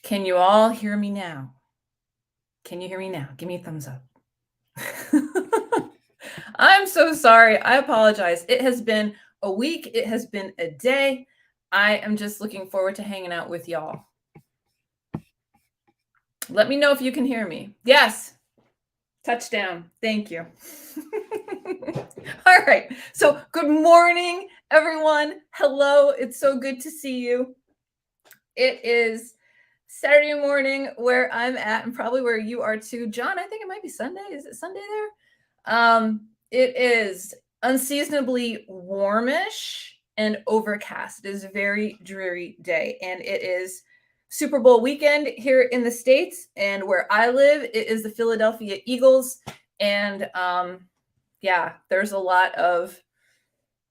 Can you all hear me now? Can you hear me now? Give me a thumbs up. I'm so sorry. I apologize. It has been a week. It has been a day. I am just looking forward to hanging out with y'all. Let me know if you can hear me. Yes. Touchdown. Thank you. All right. So good morning, everyone. Hello. It's so good to see you. It is Saturday morning where I'm at and probably where you are too. John, I think it might be Sunday. Is it Sunday there? It is unseasonably warmish and overcast. It is a very dreary day, and it is Super Bowl weekend here in the States. And where I live, it is the Philadelphia Eagles. And yeah, there's a lot of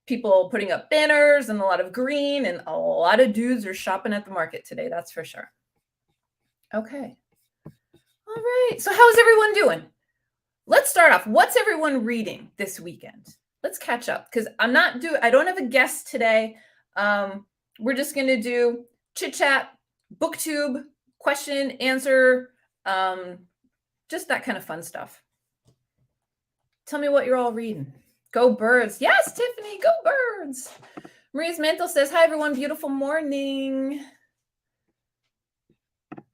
people putting up banners and a lot of green, and a lot of dudes are shopping at the market today. That's for sure. Okay. All right. So how's everyone doing? Let's start off. What's everyone reading this weekend? Let's catch up because I don't have a guest today. We're just going to do chit chat, BookTube, question, answer, just that kind of fun stuff. Tell me what you're all reading. Go Birds. Yes, Tiffany, go Birds. Maria's Mantle says, hi, everyone. Beautiful morning.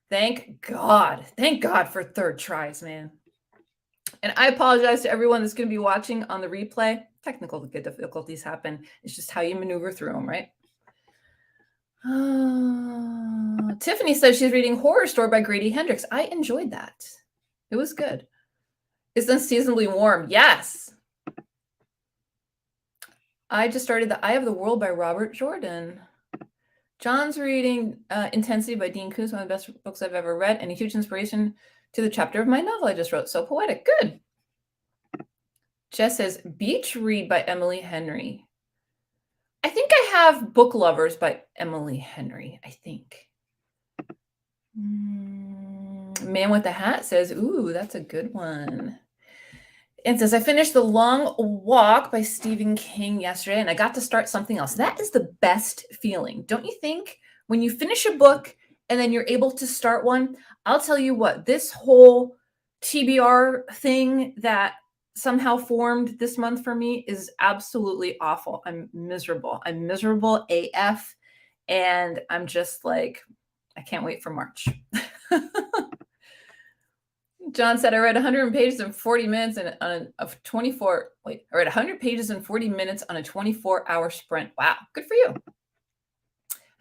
Thank God. Thank God for third tries, man. And I apologize to everyone that's going to be watching on the replay. Technical difficulties happen. It's just how you maneuver through them, right? Tiffany says she's reading Horror Store by Grady Hendrix. I enjoyed that. It was good. It's unseasonably warm. Yes. I just started The Eye of the World by Robert Jordan. John's reading Intensity by Dean Koontz, one of the best books I've ever read, and a huge inspiration to the chapter of my novel I just wrote. So poetic. Good. Jess says, Beach Read by Emily Henry. I think I have Book Lovers by Emily Henry, I think. Man with the Hat says, ooh, that's a good one. And says, I finished The Long Walk by Stephen King yesterday, and I got to start something else. That is the best feeling. Don't you think? When you finish a book and then you're able to start one, I'll tell you what, this whole TBR thing that somehow formed this month for me is absolutely awful. I'm miserable. I'm miserable AF. And I'm just like, I can't wait for March. John said, I read 100 pages in 40 minutes and on a 24. Wait, I read 100 pages in 40 minutes on a 24-hour sprint. Wow, good for you.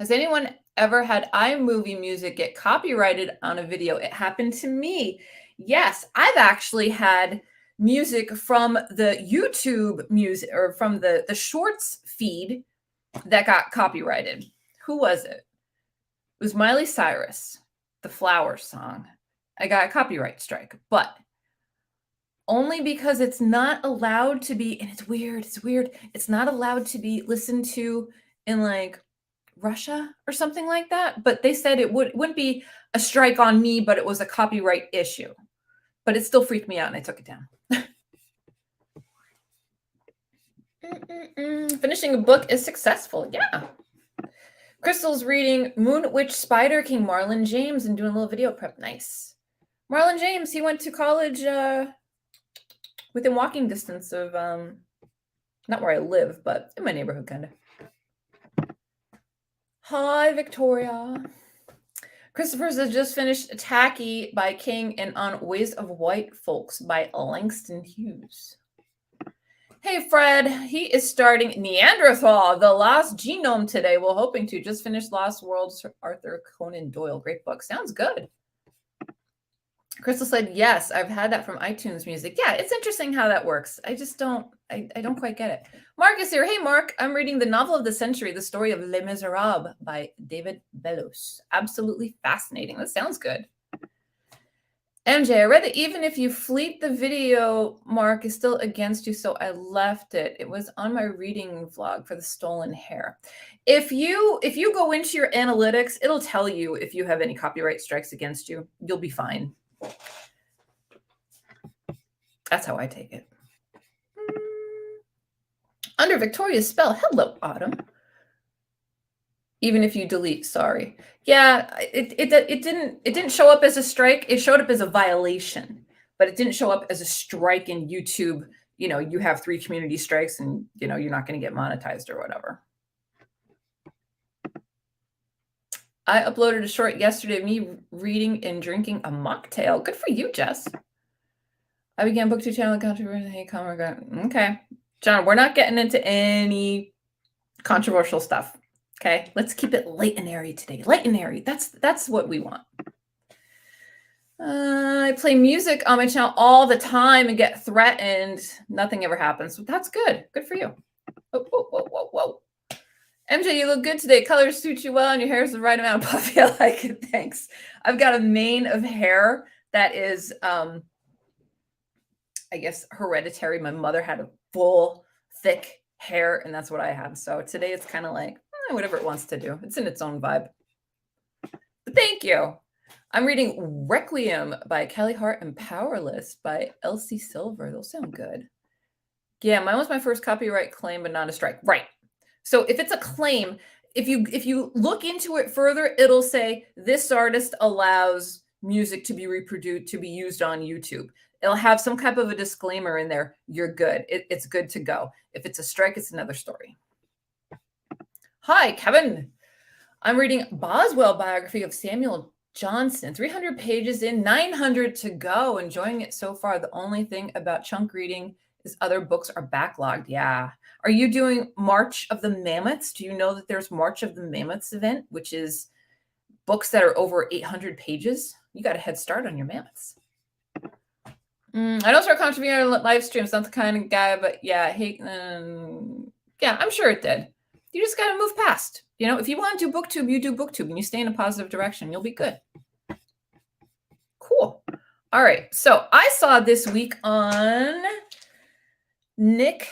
Has anyone ever had iMovie music get copyrighted on a video? It happened to me. Yes, I've actually had music from the YouTube music or from the Shorts feed that got copyrighted. Who was it? It was Miley Cyrus, the Flowers song. I got a copyright strike, but only because it's not allowed to be, and it's weird, it's not allowed to be listened to in like Russia or something like that. But they said it wouldn't be a strike on me, but it was a copyright issue. But it still freaked me out and I took it down. Finishing a book is successful. Yeah. Crystal's reading Moon Witch Spider King Marlon James and doing a little video prep. Nice. Marlon James, he went to college within walking distance of, not where I live, but in my neighborhood, kind of. Hi, Victoria. Christopher says, just finished Tacky by King and On Ways of White Folks by Langston Hughes. Hey, Fred, he is starting Neanderthal, The Lost Genome today. We're hoping to just finish Lost World, Arthur Conan Doyle. Great book. Sounds good. Crystal said, yes, I've had that from iTunes Music. Yeah, it's interesting how that works. I just don't, I don't quite get it. Mark is here. Hey, Mark, I'm reading the novel of the century, The Story of Les Miserables by David Bellos. Absolutely fascinating. That sounds good. MJ, I read that even if you fleet the video, Mark is still against you, so I left it. It was on my reading vlog for The Stolen Hair. If you go into your analytics, it'll tell you if you have any copyright strikes against you. You'll be fine. That's how I take it. Under Victoria's spell. Hello, Autumn. Even if you delete, sorry. Yeah, it didn't show up as a strike. It showed up as a violation, but it didn't show up as a strike in YouTube. You know, you have 3 community strikes and, you know, you're not going to get monetized or whatever. I uploaded a short yesterday of me reading and drinking a mocktail. Good for you, Jess. I began BookTube channel controversy. Hey, okay. John, we're not getting into any controversial stuff. Okay, let's keep it light and airy today. Light and airy. That's what we want. I play music on my channel all the time and get threatened. Nothing ever happens. So that's good. Good for you. Whoa, whoa, whoa, whoa, whoa. MJ, you look good today. Colors suit you well, and your hair is the right amount of puffy. I like it. Thanks. I've got a mane of hair that is, I guess, hereditary. My mother had a full, thick hair, and that's what I have. So today it's kind of like whatever it wants to do. It's in its own vibe. But thank you. I'm reading Requiem by Kelly Hart and Powerless by Elsie Silver. Those sound good. Yeah, mine was my first copyright claim, but not a strike. Right. So if it's a claim, if you look into it further, it'll say this artist allows music to be reproduced, to be used on YouTube. It'll have some type of a disclaimer in there. You're good. It's good to go. If it's a strike, it's another story. Hi, Kevin. I'm reading Boswell biography of Samuel Johnson. 300 pages in, 900 to go. Enjoying it so far. The only thing about chunk reading is other books are backlogged. Yeah. Are you doing March of the Mammoths? Do you know that there's March of the Mammoths event, which is books that are over 800 pages? You got a head start on your mammoths. I don't start contributing on live streams. Not the kind of guy, but yeah, yeah, I'm sure it did. You just got to move past. You know, if you want to do BookTube, you do BookTube and you stay in a positive direction. You'll be good. Cool. All right. So I saw this week on Nick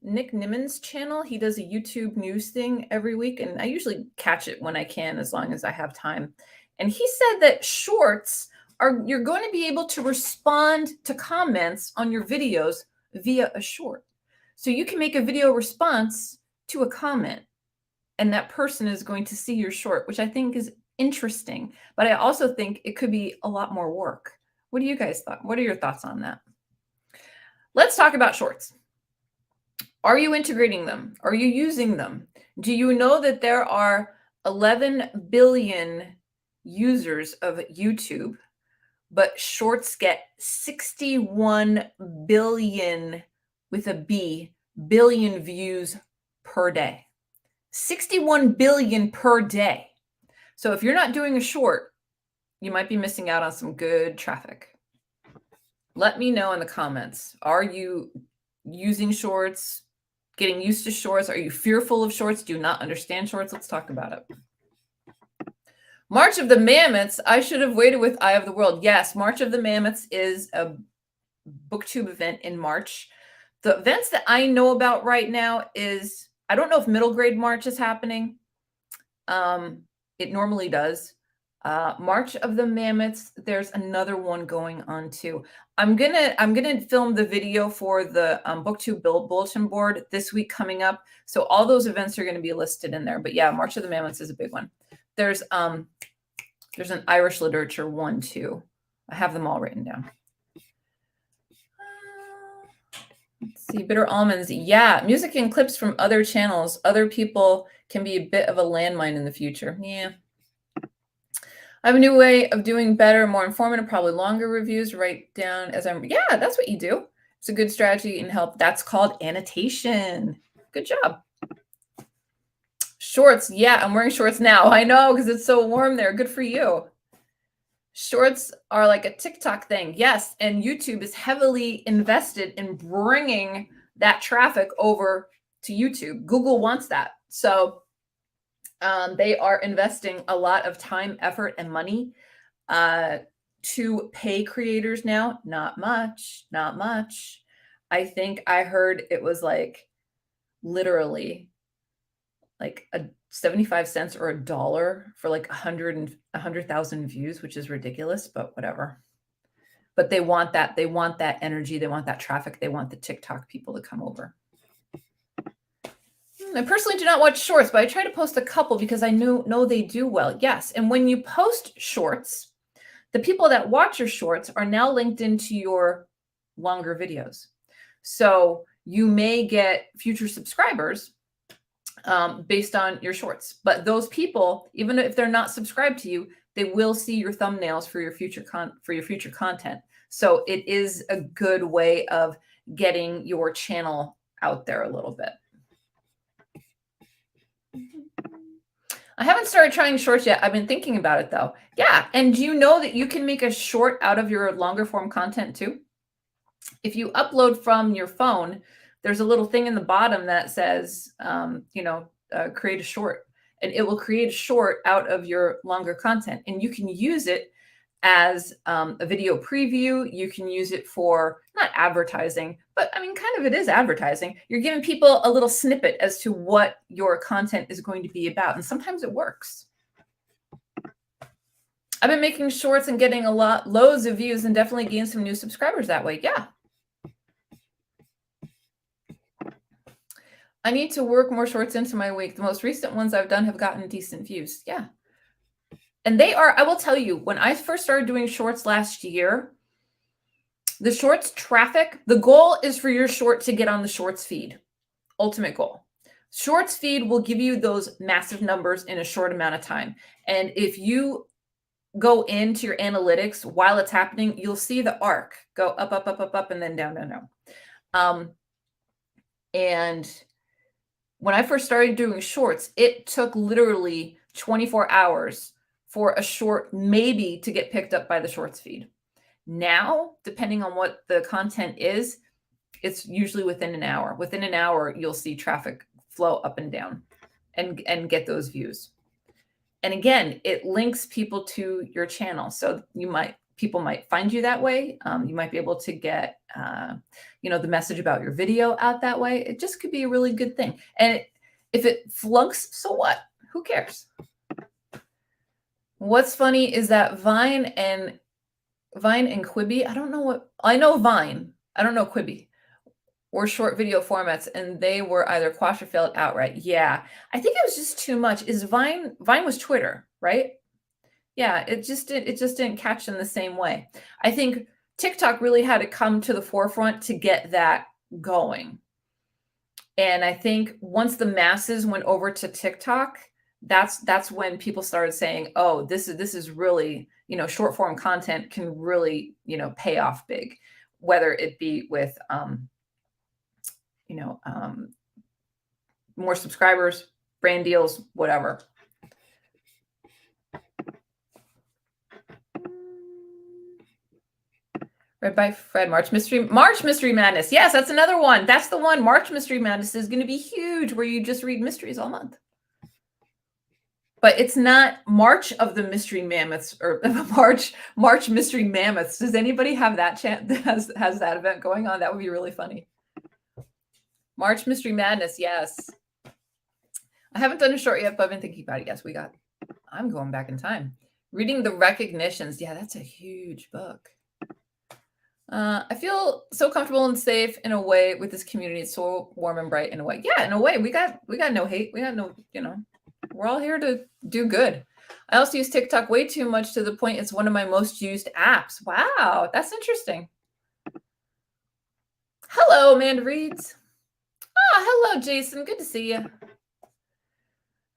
Niman's channel. He does a YouTube news thing every week, and I usually catch it when I can, as long as I have time. And he said that shorts you're going to be able to respond to comments on your videos via a short. So you can make a video response to a comment, and that person is going to see your short, which I think is interesting. But I also think it could be a lot more work. What do you guys thought? What are your thoughts on that? Let's talk about shorts. Are you integrating them? Are you using them? Do you know that there are 11 billion users of YouTube, but shorts get 61 billion with a B, billion views per day? 61 billion per day. So if you're not doing a short, you might be missing out on some good traffic. Let me know in the comments. Are you using shorts? Getting used to shorts? Are you fearful of shorts? Do you not understand shorts? Let's talk about it. March of the Mammoths. I should have waited with Eye of the World. Yes, March of the Mammoths is a BookTube event in March. The events that I know about right now is, I don't know if middle grade March is happening. It normally does. March of the Mammoths, there's another one going on too. I'm gonna film the video for the BookTube bulletin board this week coming up. So all those events are going to be listed in there. But yeah, March of the Mammoths is a big one. There's an Irish literature one too. I have them all written down. Let's see, Bitter Almonds. Yeah, music and clips from other channels. Other people can be a bit of a landmine in the future. Yeah. I have a new way of doing better, more informative, probably longer reviews. Write down as I'm. Yeah, that's what you do. It's a good strategy and help. That's called annotation. Good job. Shorts. Yeah, I'm wearing shorts now. I know, because it's so warm there. Good for you. Shorts are like a TikTok thing. Yes, and YouTube is heavily invested in bringing that traffic over to YouTube. Google wants that. So they are investing a lot of time, effort, and money to pay creators now. Not much, not much. I think I heard it was like literally like 75 cents or $1 for like 100,000 views, which is ridiculous, but whatever. But they want that. They want that energy. They want that traffic. They want the TikTok people to come over. I personally do not watch shorts, but I try to post a couple because I know they do well. Yes. And when you post shorts, the people that watch your shorts are now linked into your longer videos. So you may get future subscribers based on your shorts. But those people, even if they're not subscribed to you, they will see your thumbnails for your future content. So it is a good way of getting your channel out there a little bit. I haven't started trying shorts yet. I've been thinking about it though. Yeah. And do you know that you can make a short out of your longer form content too? If you upload from your phone, there's a little thing in the bottom that says, create a short, and it will create a short out of your longer content. And you can use it as a video preview. You can use it for not advertising, but I mean, kind of it is advertising. You're giving people a little snippet as to what your content is going to be about. And sometimes it works. I've been making shorts and getting loads of views, and definitely gained some new subscribers that way. Yeah. I need to work more shorts into my week. The most recent ones I've done have gotten decent views. Yeah. And they are, I will tell you, when I first started doing shorts last year, the shorts traffic, the goal is for your short to get on the shorts feed. Ultimate goal. Shorts feed will give you those massive numbers in a short amount of time. And if you go into your analytics while it's happening, you'll see the arc go up, up, up, up, up, and then down, down, down. And when I first started doing shorts, it took literally 24 hours for a short maybe to get picked up by the shorts feed. Now, depending on what the content is, it's usually within an hour. Within an hour, you'll see traffic flow up and down and get those views. And again, it links people to your channel. So people might find you that way. You might be able to get, the message about your video out that way. It just could be a really good thing. And if it flunks, so what? Who cares? What's funny is that Vine and Quibi, I know Vine, I don't know Quibi, were short video formats, and they were either quashed or failed outright. Yeah, I think it was just too much. Vine was Twitter, right? Yeah, it just didn't catch in the same way. I think TikTok really had to come to the forefront to get that going. And I think once the masses went over to TikTok, that's when people started saying, oh, this is really, short form content can really, pay off big, whether it be with, more subscribers, brand deals, whatever. Read by Fred, March Mystery Madness. Yes, that's another one. That's the one. March Mystery Madness is going to be huge, where you just read mysteries all month. But it's not March of the Mystery Mammoths or March Mystery Mammoths. Does anybody have that has that event going on? That would be really funny. March Mystery Madness, yes. I haven't done a short yet, but I've been thinking about it. Yes, I'm going back in time. Reading the Recognitions. Yeah, that's a huge book. I feel so comfortable and safe in a way with this community. It's so warm and bright in a way. Yeah, in a way, we got no hate. We got no, we're all here to do good. I also use TikTok way too much, to the point it's one of my most used apps. Wow, that's interesting. Hello, Amanda Reeds. Oh, hello, Jason. Good to see you.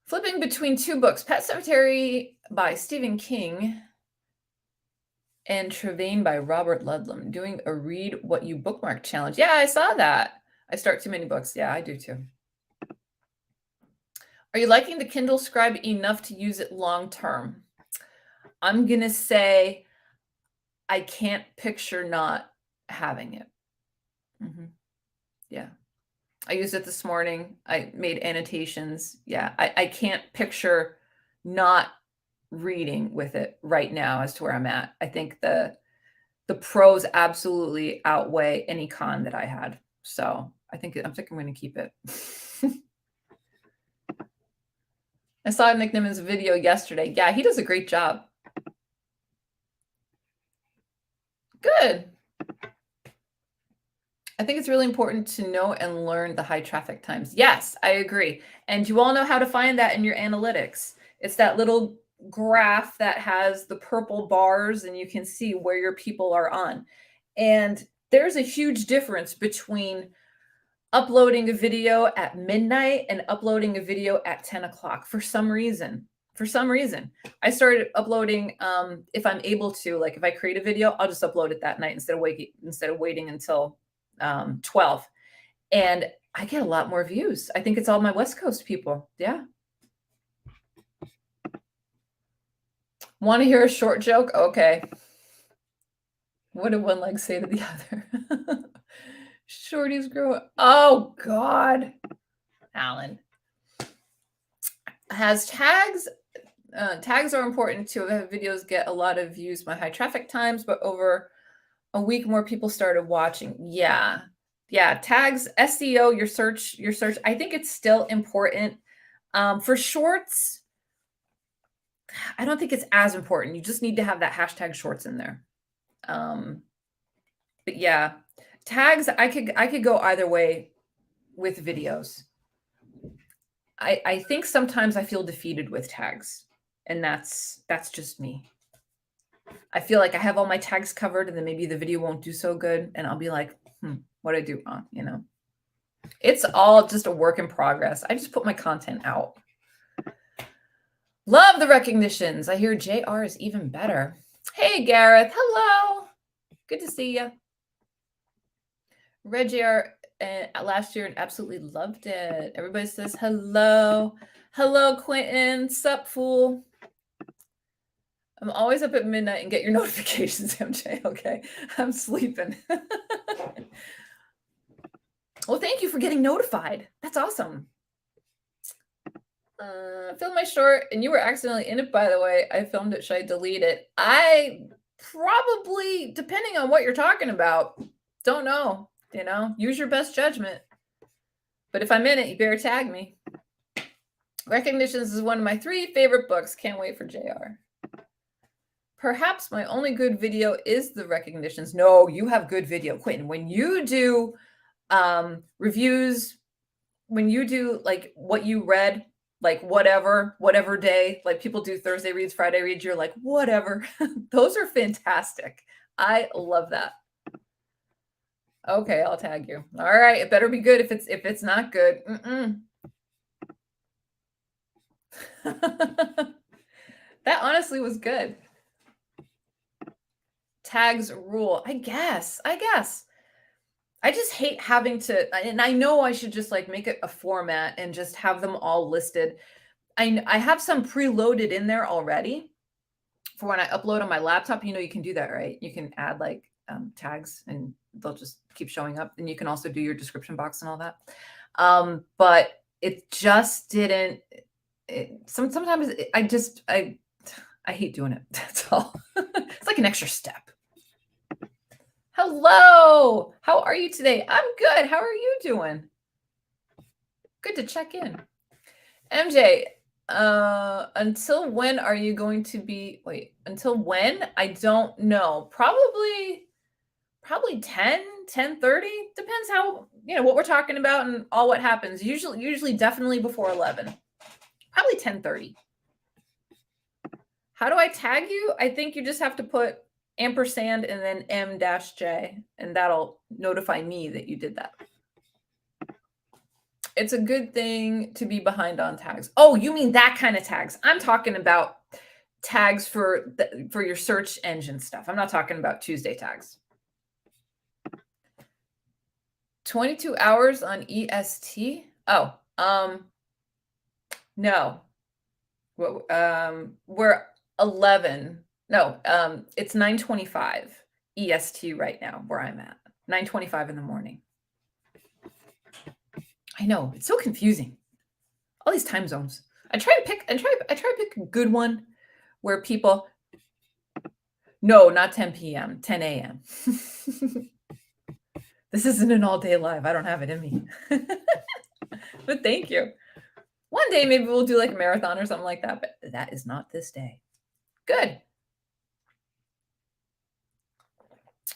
Flipping between two books, Pet Sematary by Stephen King and Trevane by Robert Ludlum. Doing a read what you bookmark challenge. Yeah, I saw that. I start too many books. Yeah, I do too. Are you liking the Kindle Scribe enough to use it long term? I'm going to say I can't picture not having it. Yeah. I used it this morning. I made annotations. Yeah, I can't picture not reading with it right now as to where I'm at. I think the pros absolutely outweigh any con that I had. So I think I'm going to keep it. I saw Nick Niman's video yesterday. Yeah, he does a great job. Good. I think it's really important to know and learn the high traffic times. Yes, I agree. And you all know how to find that in your analytics. It's that little graph that has the purple bars and you can see where your people are on. And there's a huge difference between uploading a video at midnight and uploading a video at 10 o'clock for some reason. For some reason, I started uploading if I'm able to, like if I create a video, I'll just upload it that night instead of waiting until 12. And I get a lot more views. I think it's all my West Coast people. Yeah. Want to hear a short joke? Okay. What did one leg say to the other? Shorties grow up. Oh, God. Alan. Has tags. Tags are important too. Videos get a lot of views by high traffic times, but over a week, more people started watching. Yeah. Yeah. Tags, SEO, your search. I think it's still important. For shorts, I don't think it's as important. You just need to have that hashtag shorts in there. But yeah, tags, I could go either way with videos. I think sometimes I feel defeated with tags, and that's just me. I feel like I have all my tags covered and then maybe the video won't do so good. And I'll be like, what did I do wrong? You know, it's all just a work in progress. I just put my content out. Love the recognitions. I hear JR is even better. Hey, Gareth. Hello. Good to see you. Read JR last year and absolutely loved it. Everybody says hello. Hello, Quentin. Sup, fool? I'm always up at midnight and get your notifications, MJ. Okay, I'm sleeping. Well, thank you for getting notified. That's awesome. Filmed my short and you were accidentally in it, by the way. I filmed it. Should I delete it? I probably, depending on what you're talking about, don't know. You know, use your best judgment. But if I'm in it, you better tag me. Recognitions is one of my 3 favorite books. Can't wait for JR. Perhaps my only good video is the recognitions. No, you have good video, Quentin. When you do reviews, when you do like what you read, like whatever day, like people do Thursday reads, Friday reads, you're like, whatever. Those are fantastic. I love that. Okay, I'll tag you. All right, it better be good if it's not good. That honestly was good. Tags rule. I guess. I just hate having to, and I know I should just like make it a format and just have them all listed. I have some preloaded in there already for when I upload on my laptop. You know, you can do that, right? You can add like tags and they'll just keep showing up. And you can also do your description box and all that. But it just didn't, sometimes I hate doing it. That's all. It's like an extra step. Hello. How are you today? I'm good. How are you doing? Good to check in. MJ, until when are you going to be, until when? I don't know. Probably 10:30. Depends how, what we're talking about and all what happens. Usually definitely before 11. Probably 10:30. How do I tag you? I think you just have to put ampersand and then M-J, and that'll notify me that you did that. It's a good thing to be behind on tags. Oh, you mean that kind of tags. I'm talking about tags for your search engine stuff. I'm not talking about Tuesday tags. 22 hours on EST? Oh, no. We're 11. No, it's 9:25 EST right now where I'm at. 9:25 in the morning. I know, it's so confusing. All these time zones. I try to pick a good one where people. No, not 10 p.m. 10 a.m. This isn't an all-day live. I don't have it in me. But thank you. One day maybe we'll do like a marathon or something like that, but that is not this day. Good.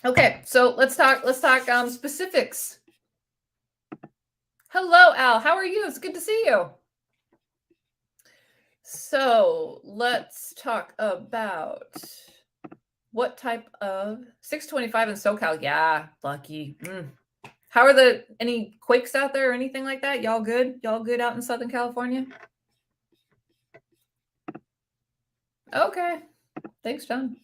Okay, so let's talk specifics. Hello, Al. How are you? It's good to see you. So let's talk about what type of 625 in SoCal. Yeah, lucky. How are any quakes out there or anything like that? Y'all good? Y'all good out in Southern California? Okay. Thanks, John.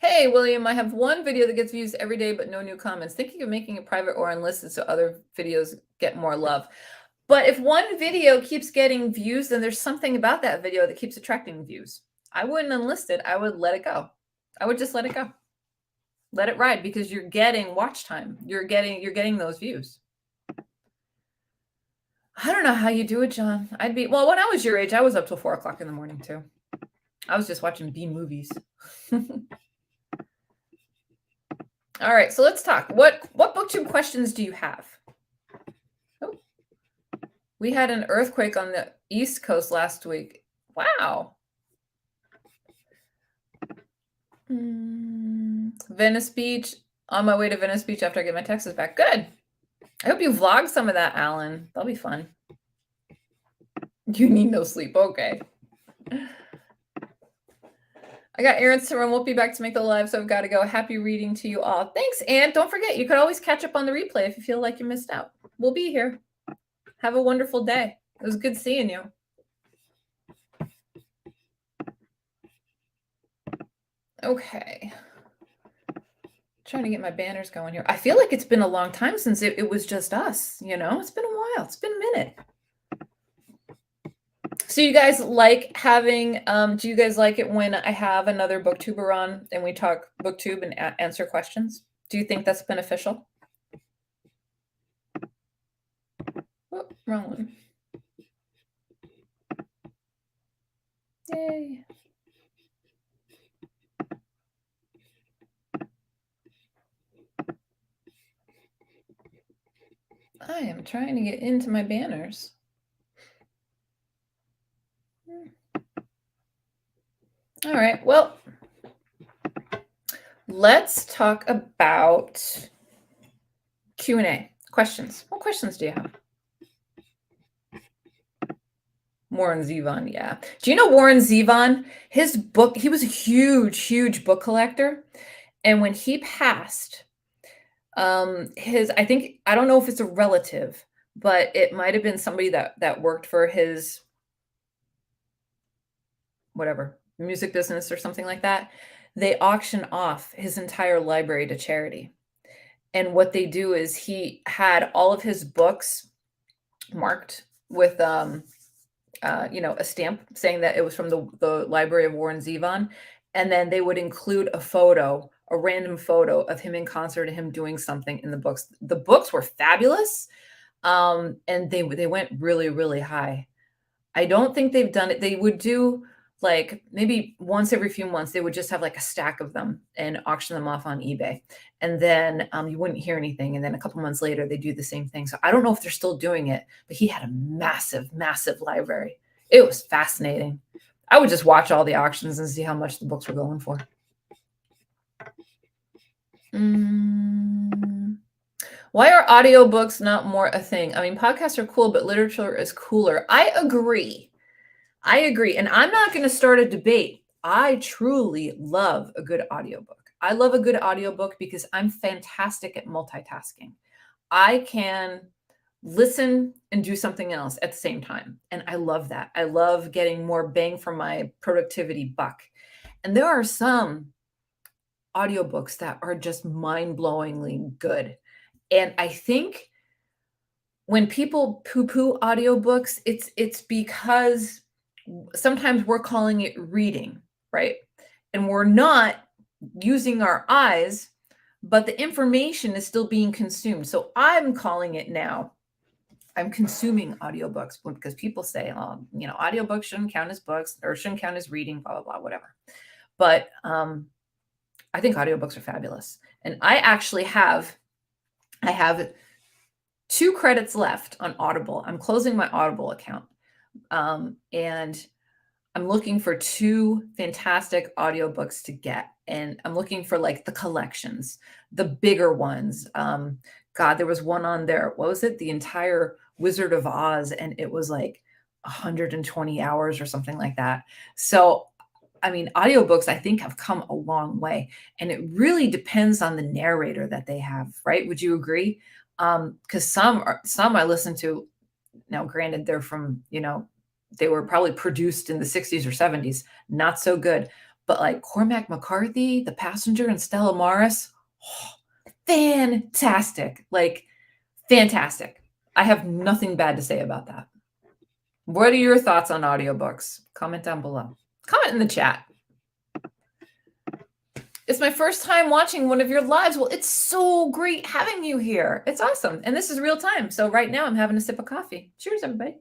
Hey, William, I have one video that gets views every day, but no new comments. Thinking of making it private or unlisted so other videos get more love. But if one video keeps getting views, then there's something about that video that keeps attracting views. I wouldn't unlist it. I would let it go. I would just let it go. Let it ride because you're getting watch time. You're getting those views. I don't know how you do it, John. Well, when I was your age, I was up till 4 o'clock in the morning too. I was just watching B movies. All right, so let's talk. What BookTube questions do you have? Oh, we had an earthquake on the East Coast last week. Wow. Venice Beach. On my way to Venice Beach after I get my taxes back. Good. I hope you vlog some of that, Alan. That'll be fun. You need no sleep. Okay. I got errands to run. Won't be back to make the live, so I've got to go. Happy reading to you all. Thanks, and don't forget, you could always catch up on the replay if you feel like you missed out. We'll be here. Have a wonderful day. It was good seeing you. Okay. Trying to get my banners going here. I feel like it's been a long time since it was just us, you know? It's been a while. It's been a minute. So you guys like having, do you guys like it when I have another booktuber on and we talk booktube and answer questions? Do you think that's beneficial? Oh, wrong one. Yay. I am trying to get into my banners. All right, well, let's talk about Q&A. Questions. What questions do you have? Warren Zevon, yeah. Do you know Warren Zevon? His book, he was a huge book collector. And when he passed, I don't know if it's a relative, but it might have been somebody that worked for his whatever, music business or something like that. They auction off his entire library to charity. And what they do is he had all of his books marked with a stamp saying that it was from the library of Warren Zevon. And then they would include a random photo of him in concert and him doing something in the books. The books were fabulous. And they went really high. I don't think they've done it. They would do like maybe once every few months, they would just have like a stack of them and auction them off on eBay. And then you wouldn't hear anything. And then a couple months later, they do the same thing. So I don't know if they're still doing it, but he had a massive library. It was fascinating. I would just watch all the auctions and see how much the books were going for. Why are audiobooks not more a thing? I mean, podcasts are cool, but literature is cooler. I agree. And I'm not going to start a debate. I truly love a good audiobook. I love a good audiobook because I'm fantastic at multitasking. I can listen and do something else at the same time. And I love that. I love getting more bang for my productivity buck. And there are some audiobooks that are just mind-blowingly good. And I think when people poo-poo audiobooks, it's because sometimes we're calling it reading, right? And we're not using our eyes, but the information is still being consumed. So I'm calling it now, I'm consuming audiobooks because people say, audiobooks shouldn't count as books or shouldn't count as reading, blah, blah, blah, whatever. But I think audiobooks are fabulous. And I have 2 credits left on Audible. I'm closing my Audible account. And I'm looking for 2 fantastic audiobooks to get, and I'm looking for, like, the collections, the bigger ones. God, there was one on there. What was it? The entire Wizard of Oz, and it was, like, 120 hours or something like that. So, I mean, audiobooks, I think, have come a long way, and it really depends on the narrator that they have, right? Would you agree? Because some I listen to now, granted, they're from, they were probably produced in the 60s or 70s, not so good. But like Cormac McCarthy, The Passenger, and Stella Maris, fantastic. Like, fantastic. I have nothing bad to say about that. What are your thoughts on audiobooks? Comment down below. Comment in the chat. It's my first time watching one of your lives. Well, it's so great having you here. It's awesome. And this is real time. So right now I'm having a sip of coffee. Cheers, everybody.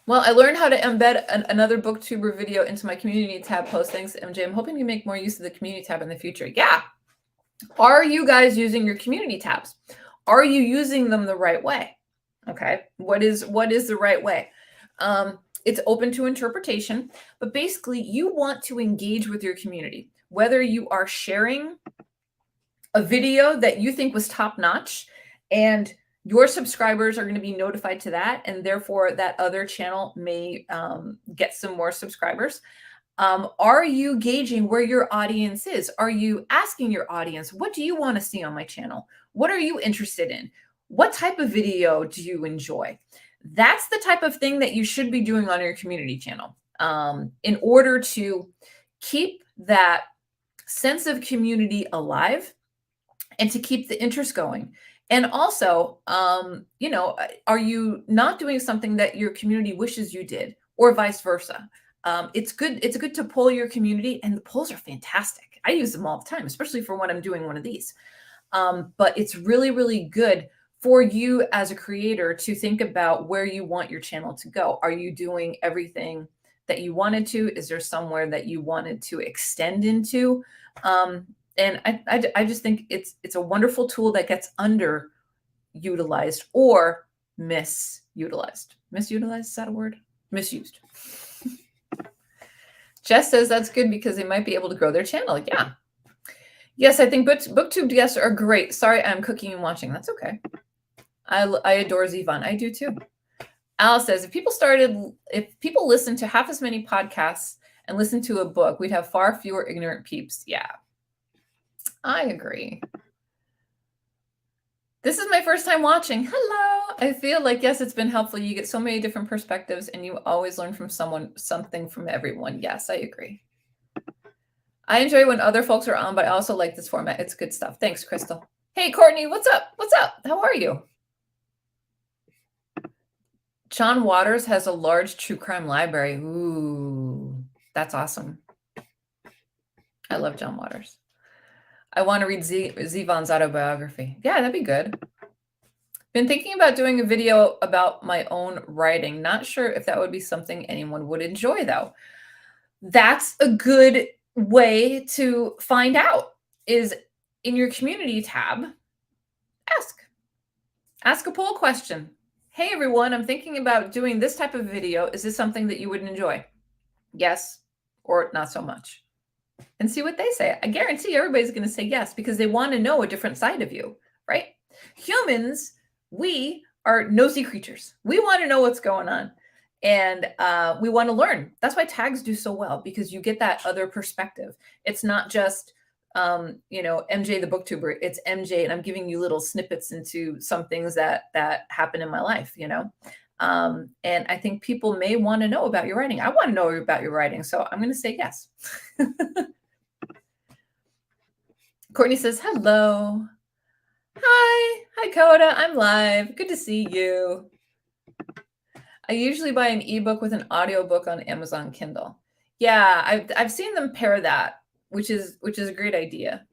Well, I learned how to embed another booktuber video into my community tab post. Thanks, MJ. I'm hoping to make more use of the community tab in the future. Yeah. Are you guys using your community tabs? Are you using them the right way? Okay. What is the right way? It's open to interpretation, but basically you want to engage with your community, whether you are sharing a video that you think was top notch and your subscribers are going to be notified to that, and therefore that other channel may get some more subscribers. Are you gauging where your audience is? Are you asking your audience, what do you want to see on my channel? What are you interested in? What type of video do you enjoy? That's the type of thing that you should be doing on your community channel in order to keep that sense of community alive and to keep the interest going. And also, are you not doing something that your community wishes you did, or vice versa? It's good to poll your community, and the polls are fantastic. I use them all the time, especially for when I'm doing one of these. But it's really, really good for you as a creator to think about where you want your channel to go. Are you doing everything that you wanted to? Is there somewhere that you wanted to extend into? And I just think it's a wonderful tool that gets underutilized or misutilized. Misutilized, is that a word? Misused. Jess says that's good because they might be able to grow their channel. Yeah. Yes, I think BookTube guests are great. Sorry, I'm cooking and watching. That's okay. I adore Zivan. I do too. Alice says, if people listened to half as many podcasts and listened to a book, we'd have far fewer ignorant peeps. Yeah. I agree. This is my first time watching. Hello. I feel like, yes, it's been helpful. You get so many different perspectives and you always learn from something from everyone. Yes, I agree. I enjoy when other folks are on, but I also like this format. It's good stuff. Thanks, Crystal. Hey, Courtney, what's up? What's up? How are you? John Waters has a large true crime library. Ooh, that's awesome. I love John Waters. I want to read Zivan's autobiography. Yeah, that'd be good. Been thinking about doing a video about my own writing. Not sure if that would be something anyone would enjoy, though. That's a good way to find out, is in your community tab, ask a poll question. Hey, everyone, I'm thinking about doing this type of video. Is this something that you would enjoy? Yes, or not so much. And see what they say. I guarantee everybody's going to say yes because they want to know a different side of you, right? Humans, we are nosy creatures. We want to know what's going on, and we want to learn. That's why tags do so well, because you get that other perspective. It's not just, MJ the booktuber. It's MJ, and I'm giving you little snippets into some things that happen in my life, and I think people may want to know about your writing. I want to know about your writing, so I'm going to say yes. Courtney says, hello. Hi, Coda. I'm live. Good to see you. I usually buy an ebook with an audiobook on Amazon Kindle. Yeah, I've seen them pair that, which is a great idea.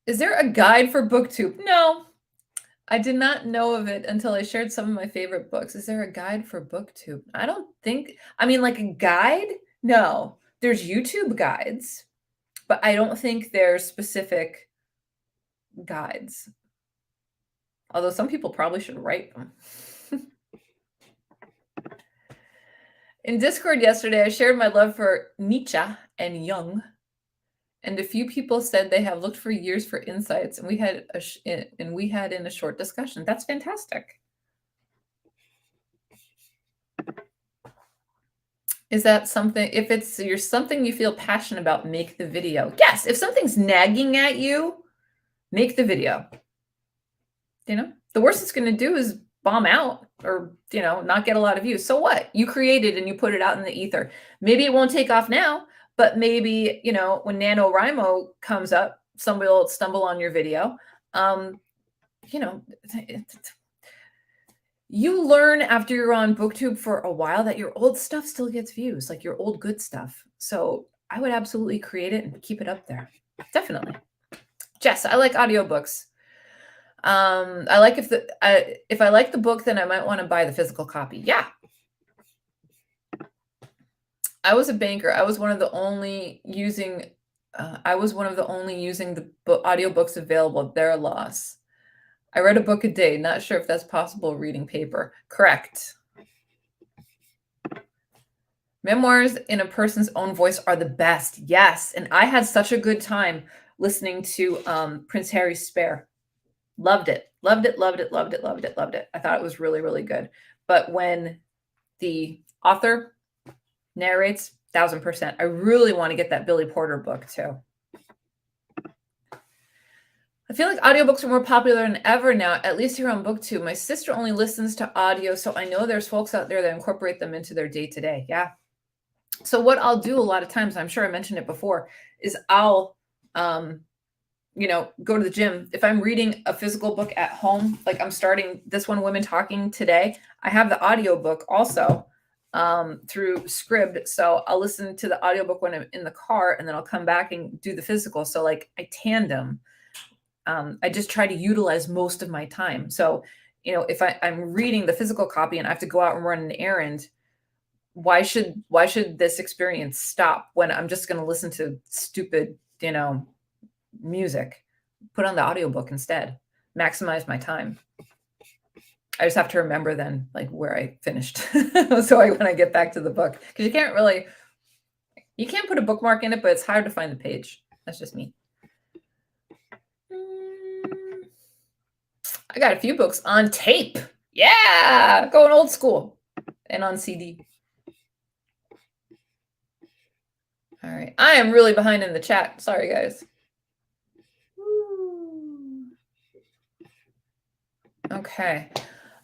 Is there a guide for BookTube? No, I did not know of it until I shared some of my favorite books. Is there a guide for BookTube? I don't think, like a guide? No, there's YouTube guides, but I don't think there's specific guides. Although some people probably should write them. In Discord yesterday, I shared my love for Nietzsche and Jung, and a few people said they have looked for years for insights, and we had in a short discussion. That's fantastic. Is that something? If it's something you feel passionate about, make the video. Yes, if something's nagging at you, make the video. You know, the worst it's going to do is bomb out or, you know, not get a lot of views. So what? You created and you put it out in the ether. Maybe it won't take off now, but maybe, you know, when NaNoWriMo comes up, somebody will stumble on your video. You know, you learn after you're on BookTube for a while that your old stuff still gets views, like your old good stuff. So I would absolutely create it and keep it up there. Definitely. Jess, I like audiobooks. I like if I like the book, then I might want to buy the physical copy. Yeah. I was a banker. I was one of the only using the audiobooks available. Their loss. I read a book a day. Not sure if that's possible reading paper. Correct. Memoirs in a person's own voice are the best. Yes. And I had such a good time listening to Prince Harry's Spare. Loved it. Loved it, loved it, loved it, loved it, loved it. I thought it was really, really good. But when the author narrates, 1000%. I really want to get that Billy Porter book too. I feel like audiobooks are more popular than ever now, at least here on BookTube. My sister only listens to audio, so I know there's folks out there that incorporate them into their day-to-day. Yeah. So what I'll do a lot of times, I'm sure I mentioned it before, is I'll you know, go to the gym. If I'm reading a physical book at home, like I'm starting this one, Women Talking today, I have the audiobook also through Scribd. So I'll listen to the audiobook when I'm in the car, and then I'll come back and do the physical. So like I tandem. I just try to utilize most of my time. So, you know, if I'm reading the physical copy and I have to go out and run an errand, why should this experience stop when I'm just going to listen to stupid, you know, music? Put on the audiobook instead. Maximize my time. I just have to remember then like where I finished. So when I get back to the book, because you can't put a bookmark in it, but it's hard to find the page. That's just me. I got a few books on tape. Yeah, going old school, and on CD. All right, I am really behind in the chat. Sorry, guys. Okay.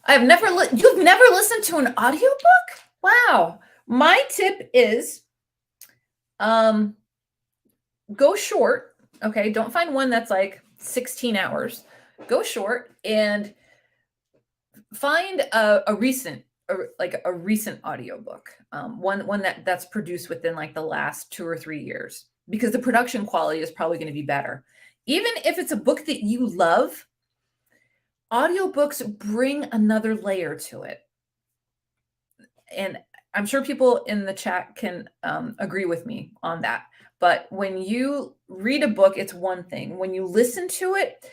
You've never listened to an audiobook? Wow. My tip is go short. Okay. Don't find one that's like 16 hours. Go short and find a recent audiobook. One that's produced within like the last 2 or 3 years, because the production quality is probably going to be better. Even if it's a book that you love, audiobooks bring another layer to it. And I'm sure people in the chat can agree with me on that. But when you read a book, it's one thing. When you listen to it,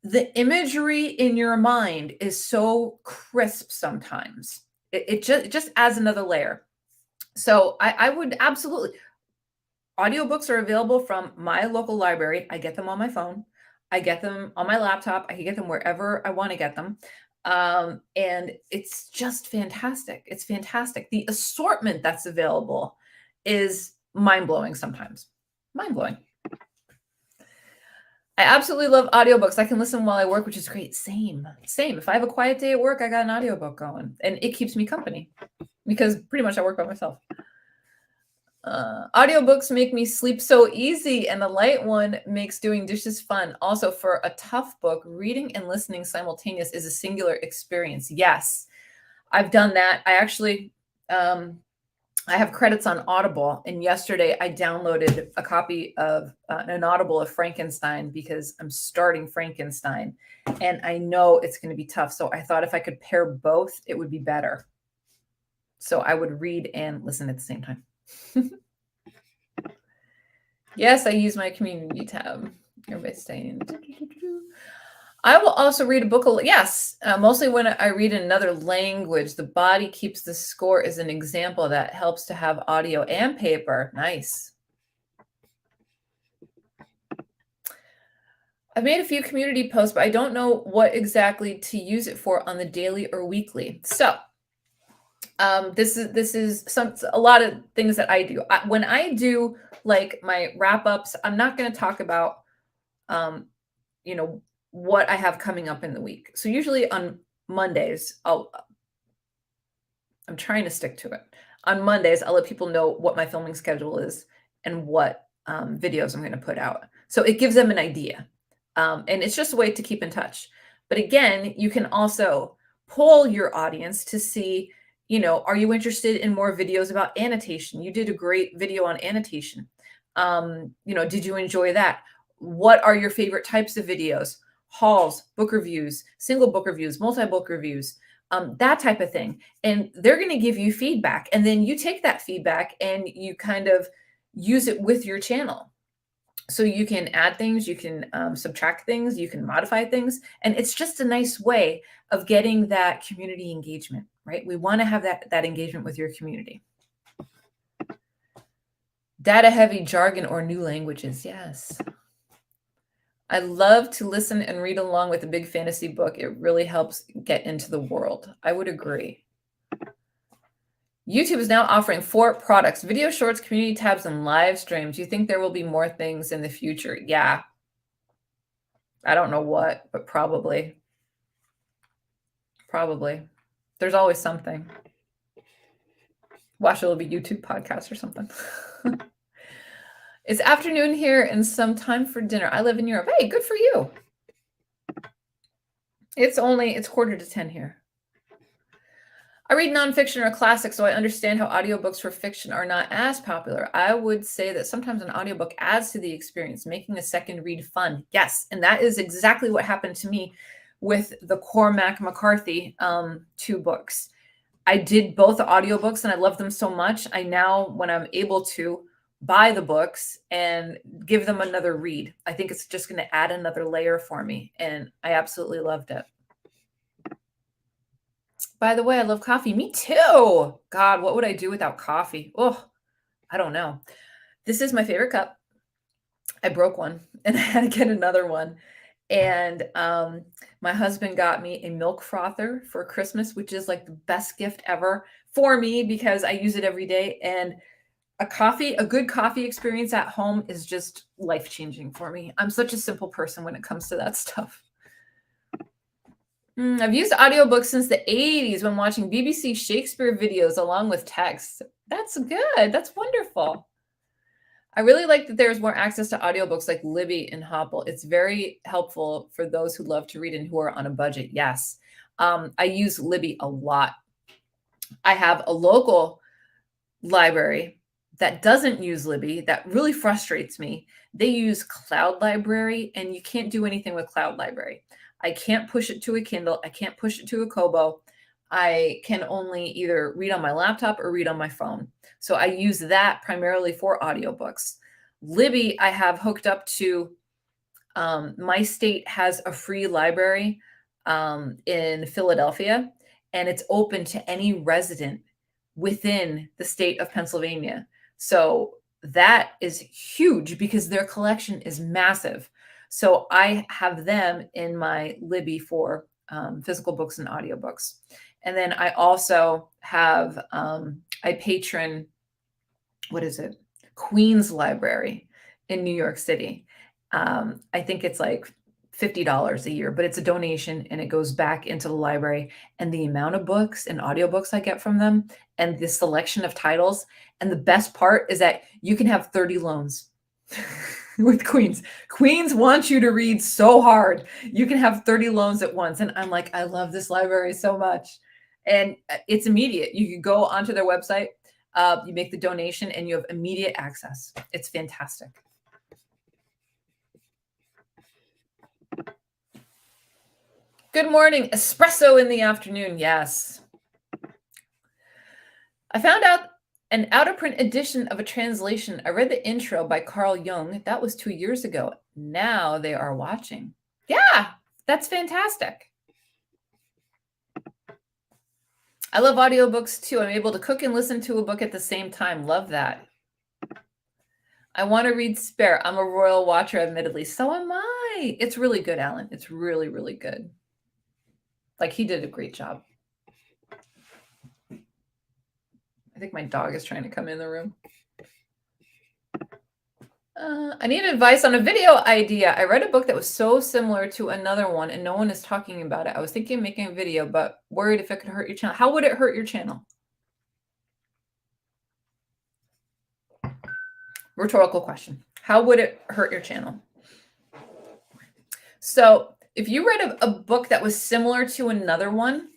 the imagery in your mind is so crisp sometimes. It just adds another layer. So I would absolutely. Audiobooks are available from my local library. I get them on my phone. I get them on my laptop. I can get them wherever I want to get them. And it's just fantastic. It's fantastic. The assortment that's available is mind-blowing sometimes. Mind-blowing. I absolutely love audiobooks. I can listen while I work, which is great. Same. If I have a quiet day at work, I got an audiobook going, and it keeps me company because pretty much I work by myself. Audiobooks make me sleep so easy, and the light one makes doing dishes fun. Also, for a tough book, reading and listening simultaneous is a singular experience. Yes, I've done that. I actually, I have credits on Audible, and yesterday I downloaded a copy of an Audible of Frankenstein because I'm starting Frankenstein, and I know it's going to be tough. So I thought if I could pair both, it would be better. So I would read and listen at the same time. Yes, I use my community tab. Everybody's saying. I will also read a book. Yes, mostly when I read in another language. The body keeps the score is an example that helps to have audio and paper. Nice. I've made a few community posts, but I don't know what exactly to use it for on the daily or weekly. So this is a lot of things that I do. When I do like my wrap ups, I'm not going to talk about you know what I have coming up in the week. So usually on Mondays, I'm trying to stick to it. On Mondays, I'll let people know what my filming schedule is and what videos I'm going to put out. So it gives them an idea. And it's just a way to keep in touch. But again, you can also poll your audience to see, are you interested in more videos about annotation? You did a great video on annotation. Did you enjoy that? What are your favorite types of videos? Hauls, book reviews, single book reviews, multi-book reviews, that type of thing. And they're going to give you feedback. And then you take that feedback and you kind of use it with your channel. So you can add things, you can subtract things, you can modify things. And it's just a nice way of getting that community engagement, right? We want to have that engagement with your community. Data heavy jargon or new languages. Yes. I love to listen and read along with a big fantasy book. It really helps get into the world. I would agree. YouTube is now offering 4 products: video shorts, community tabs, and live streams. You think there will be more things in the future? Yeah. I don't know what, but probably. Probably. There's always something. Watch, it'll be YouTube podcast or something. It's afternoon here and some time for dinner. I live in Europe. Hey, good for you. It's 9:45 here. I read nonfiction or classics, so I understand how audiobooks for fiction are not as popular. I would say that sometimes an audiobook adds to the experience, making a second read fun. Yes, and that is exactly what happened to me with the Cormac McCarthy 2 books. I did both the audiobooks and I love them so much. I now, when I'm able to, buy the books and give them another read. I think it's just going to add another layer for me, and I absolutely loved it. By the way, I love coffee. Me too. God, what would I do without coffee? Oh, I don't know. This is my favorite cup. I broke one and I had to get another one. And my husband got me a milk frother for Christmas, which is like the best gift ever for me because I use it every day. And a good coffee experience at home is just life-changing for me. I'm such a simple person when it comes to that stuff. I've used audiobooks since the 80s when watching BBC Shakespeare videos along with text. That's good. That's wonderful. I really like that there's more access to audiobooks like Libby and Hopple. It's very helpful for those who love to read and who are on a budget. Yes. I use Libby a lot. I have a local library that doesn't use Libby. That really frustrates me. They use Cloud Library, and you can't do anything with Cloud Library. I can't push it to a Kindle. I can't push it to a Kobo. I can only either read on my laptop or read on my phone. So I use that primarily for audiobooks. Libby, I have hooked up to, my state has a free library in Philadelphia, and it's open to any resident within the state of Pennsylvania. So that is huge because their collection is massive. So I have them in my Libby for physical books and audiobooks. And then I also have, I patron, Queens Library in New York City. I think it's like $50 a year, but it's a donation and it goes back into the library. And the amount of books and audiobooks I get from them and the selection of titles. And the best part is that you can have 30 loans with Queens. Queens wants you to read so hard. You can have 30 loans at once. And I'm like, I love this library so much. And it's immediate. You can go onto their website, you make the donation, and you have immediate access. It's fantastic. Good morning. Espresso in the afternoon. Yes. I found out an out-of-print edition of a translation. I read the intro by Carl Jung. That was 2 years ago. Now they are watching. Yeah. That's fantastic. I love audiobooks too. I'm able to cook and listen to a book at the same time. Love that. I want to read Spare. I'm a royal watcher, admittedly. So am I. It's really good, Alan. It's really, really good. Like, he did a great job. I think my dog is trying to come in the room. I need advice on a video idea. I read a book that was so similar to another one and no one is talking about it. I was thinking of making a video, but worried if it could hurt your channel. How would it hurt your channel? Rhetorical question. How would it hurt your channel? So if you read a book that was similar to another one,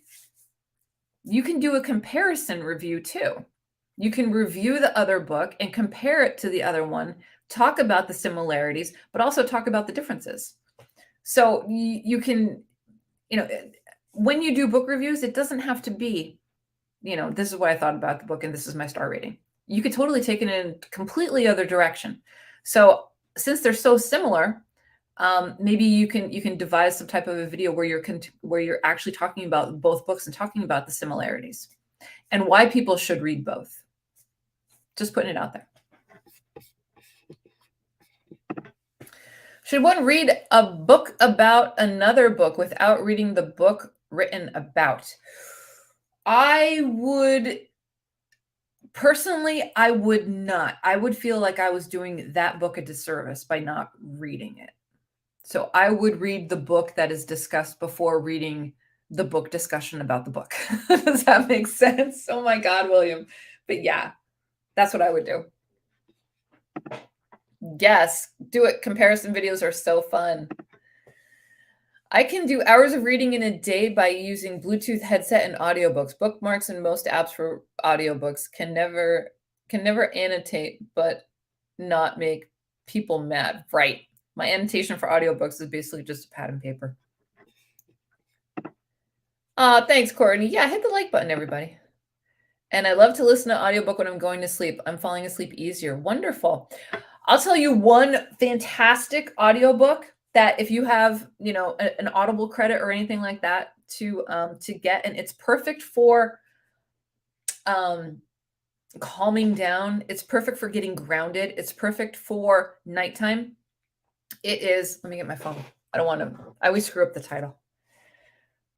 you can do a comparison review too. You can review the other book and compare it to the other one, talk about the similarities, but also talk about the differences. So you can, when you do book reviews, it doesn't have to be, this is what I thought about the book and this is my star rating. You could totally take it in a completely other direction. So since they're so similar, maybe you can devise some type of a video where you're actually talking about both books and talking about the similarities and why people should read both. Just putting it out there. Should one read a book about another book without reading the book written about? I would personally, I would not. I would feel like I was doing that book a disservice by not reading it. So I would read the book that is discussed before reading the book discussion about the book. Does that make sense? Oh my God, William. But yeah, that's what I would do. Yes, do it. Comparison videos are so fun. I can do hours of reading in a day by using Bluetooth headset and audiobooks. Bookmarks and most apps for audiobooks can never annotate, but not make people mad. Right. My annotation for audiobooks is basically just a pad and paper. Thanks, Courtney. Yeah, hit the like button, everybody. And I love to listen to audiobook when I'm going to sleep. I'm falling asleep easier. Wonderful. I'll tell you one fantastic audiobook that if you have, an Audible credit or anything like that to get, and it's perfect for calming down. It's perfect for getting grounded. It's perfect for nighttime. It is, let me get my phone. I always screw up the title.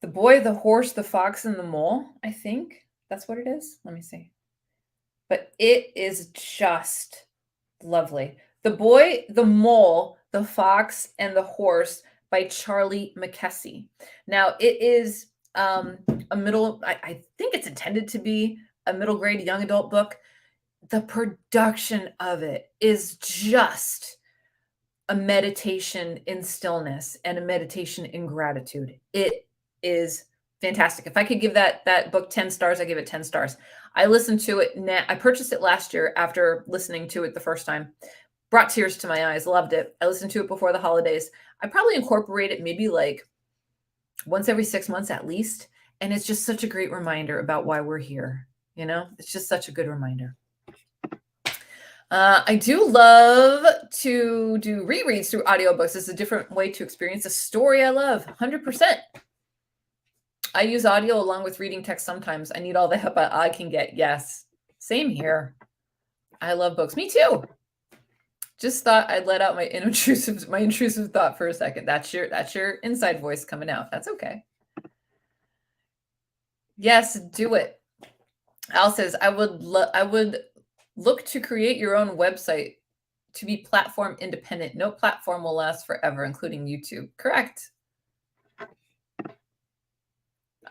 The Boy, the Horse, the Fox, and the Mole, I think that's what it is. Let me see. But it is just lovely. The Boy, the Mole, the Fox, and the Horse by Charlie McKessie. Now, it is I think it's intended to be a middle grade young adult book. The production of it is just a meditation in stillness and a meditation in gratitude. It is fantastic. If I could give that book 10 stars, I give it 10 stars. I listened to it. I purchased it last year after listening to it the first time. Brought tears to my eyes. Loved it. I listened to it before the holidays. I probably incorporate it maybe like once every 6 months at least. And it's just such a great reminder about why we're here. It's just such a good reminder. I do love to do rereads through audiobooks. It's a different way to experience a story I love. 100%. I use audio along with reading text sometimes. I need all the help I can get. Yes. Same here. I love books. Me too. Just thought I'd let out my intrusive thought for a second. That's your inside voice coming out. That's okay. Yes, do it. Al says, I would look to create your own website to be platform independent. No platform will last forever, including YouTube. Correct.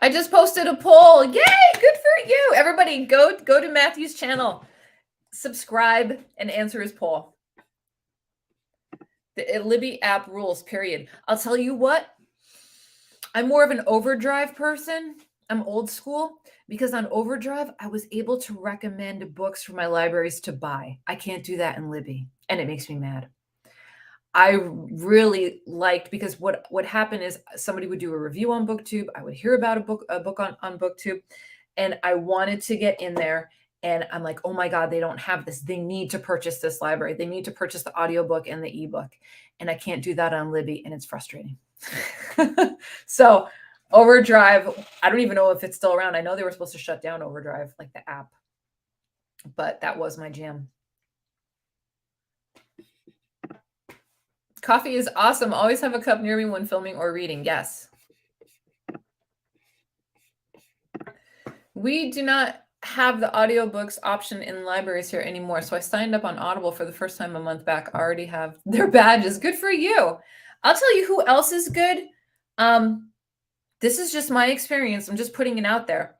I just posted a poll. Yay, good for you. Everybody go to Matthew's channel, subscribe, and answer his poll. The Libby app rules, period. I'll tell you what, I'm more of an Overdrive person. I'm old school because on Overdrive, I was able to recommend books for my libraries to buy. I can't do that in Libby, and it makes me mad. I really liked, because what happened is somebody would do a review on BookTube. I would hear about a book on BookTube, and I wanted to get in there. And I'm like, oh my God, they don't have this. They need to purchase this library. They need to purchase the audiobook and the ebook. And I can't do that on Libby, and it's frustrating. So Overdrive, I don't even know if it's still around. I know they were supposed to shut down Overdrive, like the app, but that was my jam. Coffee is awesome. Always have a cup near me when filming or reading. Yes. We do not have the audiobooks option in libraries here anymore. So I signed up on Audible for the first time a month back. I already have their badges. Good for you. I'll tell you who else is good. This is just my experience. I'm just putting it out there.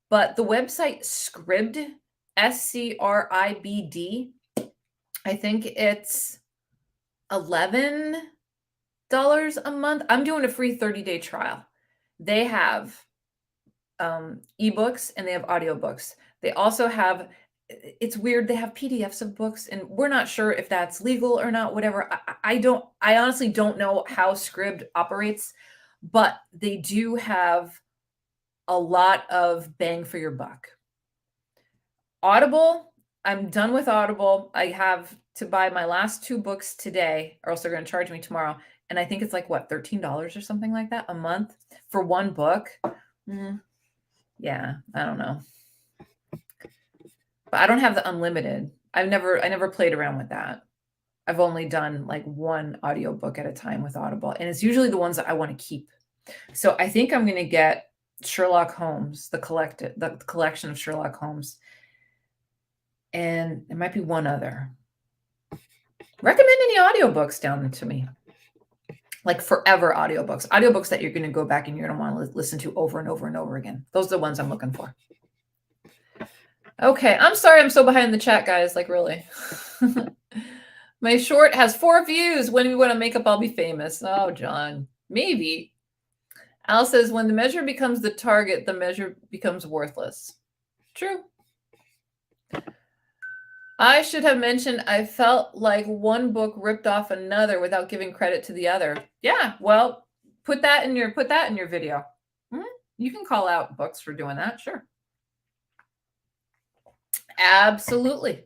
But the website Scribd, SCRIBD, I think it's $11 a month. I'm doing a free 30-day trial. They have ebooks and they have audiobooks. They also have, it's weird, they have PDFs of books, and we're not sure if that's legal or not, whatever. I honestly don't know how Scribd operates, but they do have a lot of bang for your buck. Audible, I'm done with Audible. I have to buy my last 2 books today, or else they're going to charge me tomorrow. And I think it's like, what, $13 or something like that a month for 1 book. Yeah, I don't know. But I don't have the unlimited. I never played around with that. I've only done like 1 audiobook at a time with Audible, and it's usually the ones that I want to keep. So I think I'm going to get Sherlock Holmes, the collection of Sherlock Holmes. And it might be one other. Recommend any audiobooks down to me. Like forever audiobooks. Audiobooks that you're going to go back and you're going to want to listen to over and over and over again. Those are the ones I'm looking for. Okay, I'm sorry I'm so behind the chat, guys. Like, really. My short has 4 views. When we want to make up, I'll be famous. Oh, John. Maybe. Al says, when the measure becomes the target, the measure becomes worthless. True. I should have mentioned I felt like one book ripped off another without giving credit to the other. Yeah, well, put that in your video. You can call out books for doing that, sure. Absolutely.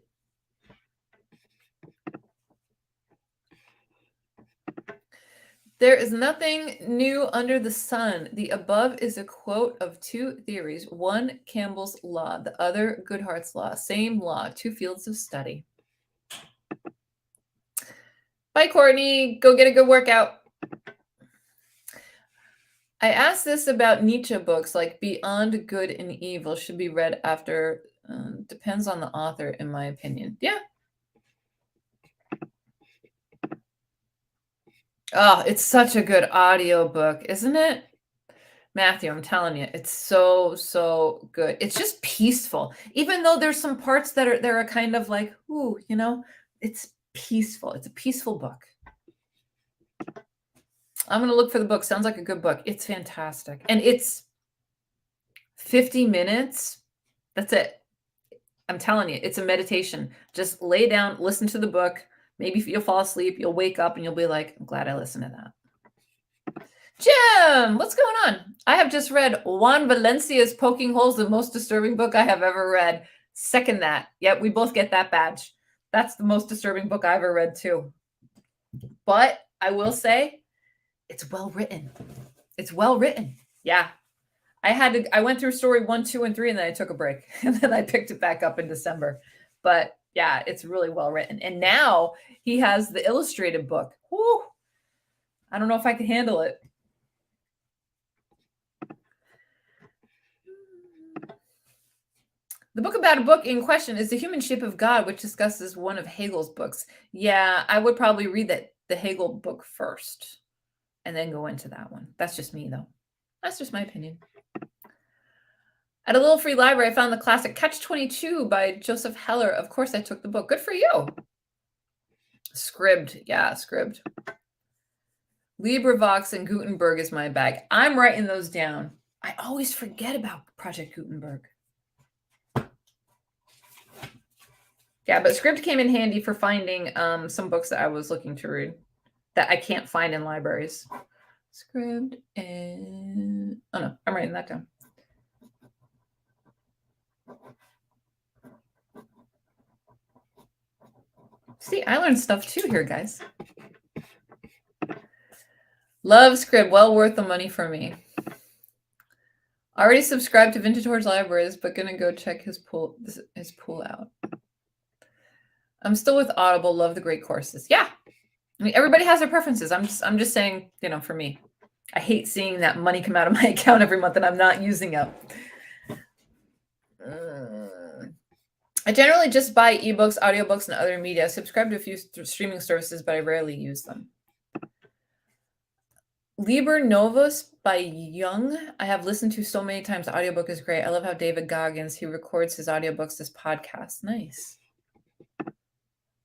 There is nothing new under the sun. The above is a quote of 2 theories. One, Campbell's law. The other, Goodhart's law. Same law, 2 fields of study. Bye, Courtney. Go get a good workout. I asked this about Nietzsche books, like Beyond Good and Evil should be read after. Depends on the author, in my opinion. Yeah. Oh, it's such a good audiobook, isn't it? Matthew, I'm telling you, it's so good. It's just peaceful. Even though there's some parts that are kind of like, ooh, you know, it's peaceful. It's a peaceful book. I'm going to look for the book. Sounds like a good book. It's fantastic. And it's 50 minutes. That's it. I'm telling you, it's a meditation. Just lay down, listen to the book. Maybe you'll fall asleep, you'll wake up and you'll be like, I'm glad I listened to that. Jim, what's going on? I have just read Juan Valencia's Poking Holes, the most disturbing book I have ever read. Second that. Yep, we both get that badge. That's the most disturbing book I ever read too. But I will say, it's well written. It's well written. Yeah. I went through story 1, 2, and 3, and then I took a break. And then I picked it back up in December. But yeah, it's really well written. And now he has the illustrated book. Whew. I don't know if I can handle it. The book about a book in question is The Human Shape of God, which discusses one of Hegel's books. Yeah, I would probably read the Hegel book first and then go into that one. That's just me, though. That's just my opinion. At a little free library, I found the classic Catch-22 by Joseph Heller. Of course, I took the book. Good for you. Scribd. Yeah, Scribd. LibriVox and Gutenberg is my bag. I'm writing those down. I always forget about Project Gutenberg. Yeah, but Scribd came in handy for finding some books that I was looking to read that I can't find in libraries. Scribd and... Oh, no, I'm writing that down. See, I learned stuff too here, guys. Love Scrib, well worth the money for me. Already subscribed to Vintage Horse Libraries, but gonna go check his pool out. I'm still with Audible. Love the great courses. Yeah, I mean everybody has their preferences. I'm just saying, you know, for me, I hate seeing that money come out of my account every month and I'm not using it. I generally just buy ebooks, audiobooks, and other media. I subscribe to a few streaming services, but I rarely use them. Liber Novus by Young. I have listened to so many times. The audiobook is great. I love how David Goggins, he records his audiobooks as podcasts. Nice.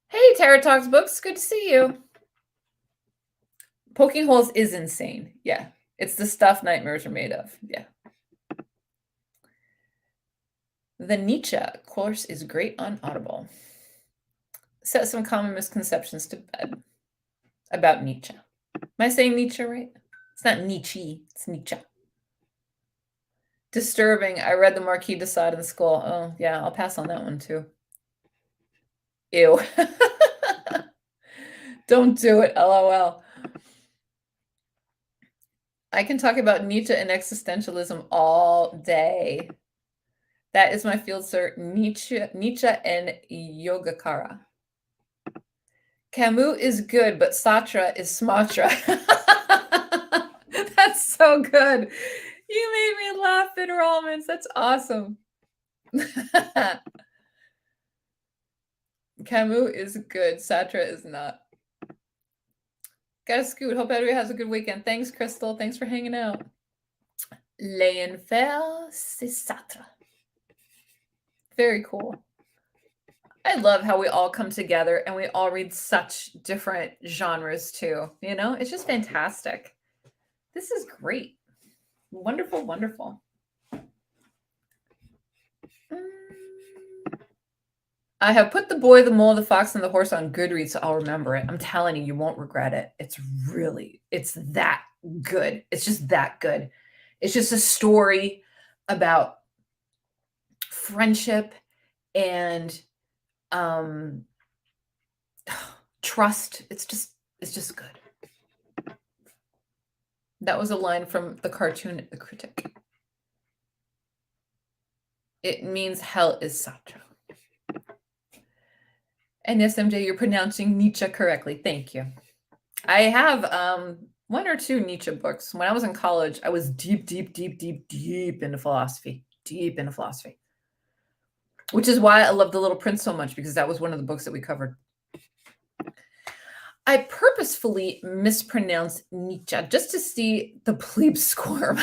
Hey, Tara Talks Books. Good to see you. Poking holes is insane. Yeah. It's the stuff nightmares are made of. Yeah. The Nietzsche course is great on Audible. Set some common misconceptions to bed about Nietzsche. Am I saying Nietzsche right? It's not Nietzsche. It's Nietzsche. Disturbing. I read the Marquis de Sade in school. Oh, yeah. I'll pass on that one, too. Ew. Don't do it. LOL. I can talk about Nietzsche and existentialism all day. That is my field, sir. Nietzsche and Yogacara. Camus is good, but Sartre is smarter. That's so good. You made me laugh, Bitter Almonds. That's awesome. Camus is good. Sartre is not. Gotta scoot. Hope everybody has a good weekend. Thanks, Crystal. Thanks for hanging out. L'enfer, c'est Sartre. Very cool. I love how we all come together and we all read such different genres too. You know, it's just fantastic. This is great. Wonderful, wonderful. I have put The Boy, the Mole, the Fox, and the Horse on Goodreads, so I'll remember it. I'm telling you, you won't regret it. It's that good. It's just that good. It's just a story about friendship and trust. It's just good. That was a line from the cartoon The Critic. It means hell is Sartre. And yes, MJ, you're pronouncing Nietzsche correctly. Thank you. I have one or two Nietzsche books. When I was in college, I was deep into philosophy. Deep into philosophy. Which is why I love The Little Prince so much, because that was one of the books that we covered. I purposefully mispronounced Nietzsche just to see the plebes squirm.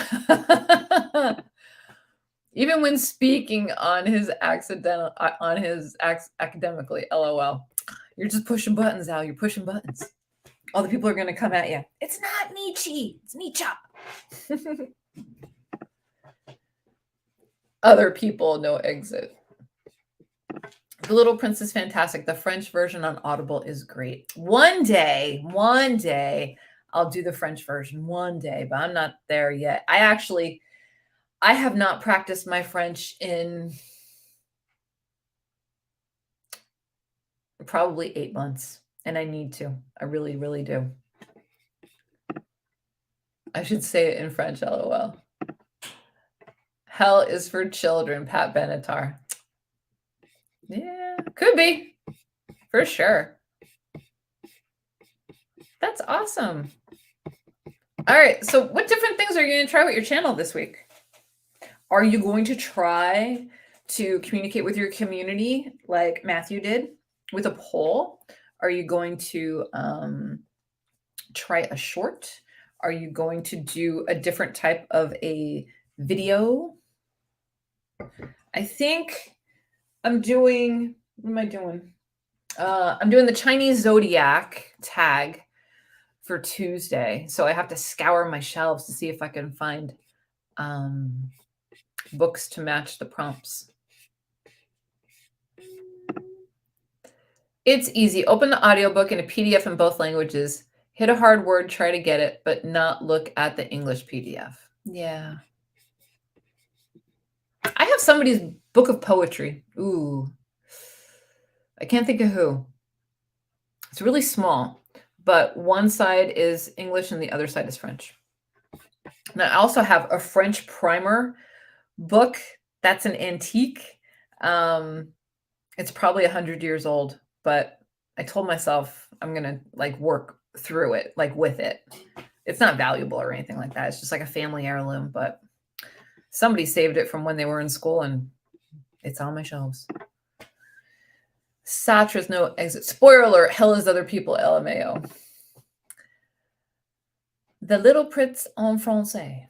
Even when speaking on his academically, LOL. You're just pushing buttons, Al. You're pushing buttons. All the people are going to come at you. It's not Nietzsche. It's Nietzsche. Other people, no exit. The Little Prince is fantastic. The French version on Audible is great. One day, I'll do the French version. One day, but I'm not there yet. I have not practiced my French in probably 8 months, and I need to. I really, really do. I should say it in French, LOL. Hell is for children, Pat Benatar. Yeah, could be. For sure. That's awesome. All right, so what different things are you going to try with your channel this week? Are you going to try to communicate with your community like Matthew did with a poll? Are you going to try a short? Are you going to do a different type of a video? I think I'm doing, what am I doing? I'm doing the Chinese Zodiac tag for Tuesday. So I have to scour my shelves to see if I can find books to match the prompts. It's easy. Open the audiobook in a PDF in both languages. Hit a hard word, try to get it, but not look at the English PDF. Yeah. I have somebody's book of poetry. Ooh. I can't think of who. It's really small, but one side is English and the other side is French. And I also have a French primer book that's an antique. It's probably 100 years old, but I told myself I'm gonna like work through it, like with it. It's not valuable or anything like that. It's just like a family heirloom, but somebody saved it from when they were in school and it's on my shelves. Satra's no exit. Spoiler alert, hell is other people, LMAO. The Little Prince en français.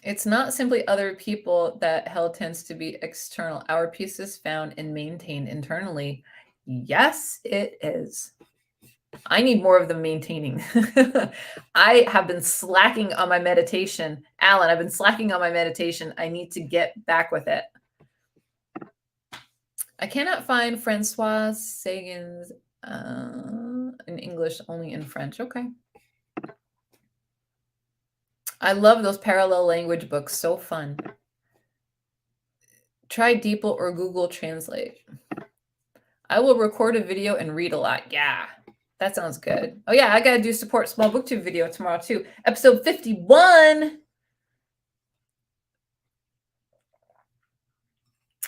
It's not simply other people that hell tends to be external. Our peace is found and maintained internally. Yes, it is. I need more of the maintaining. I have been slacking on my meditation. Alan, I've been slacking on my meditation. I need to get back with it. I cannot find Francois Sagan's in English, only in French. Okay. I love those parallel language books. So fun. Try DeepL or Google Translate. I will record a video and read a lot. Yeah, that sounds good. Oh yeah, I got to do support small booktube video tomorrow too. Episode 51.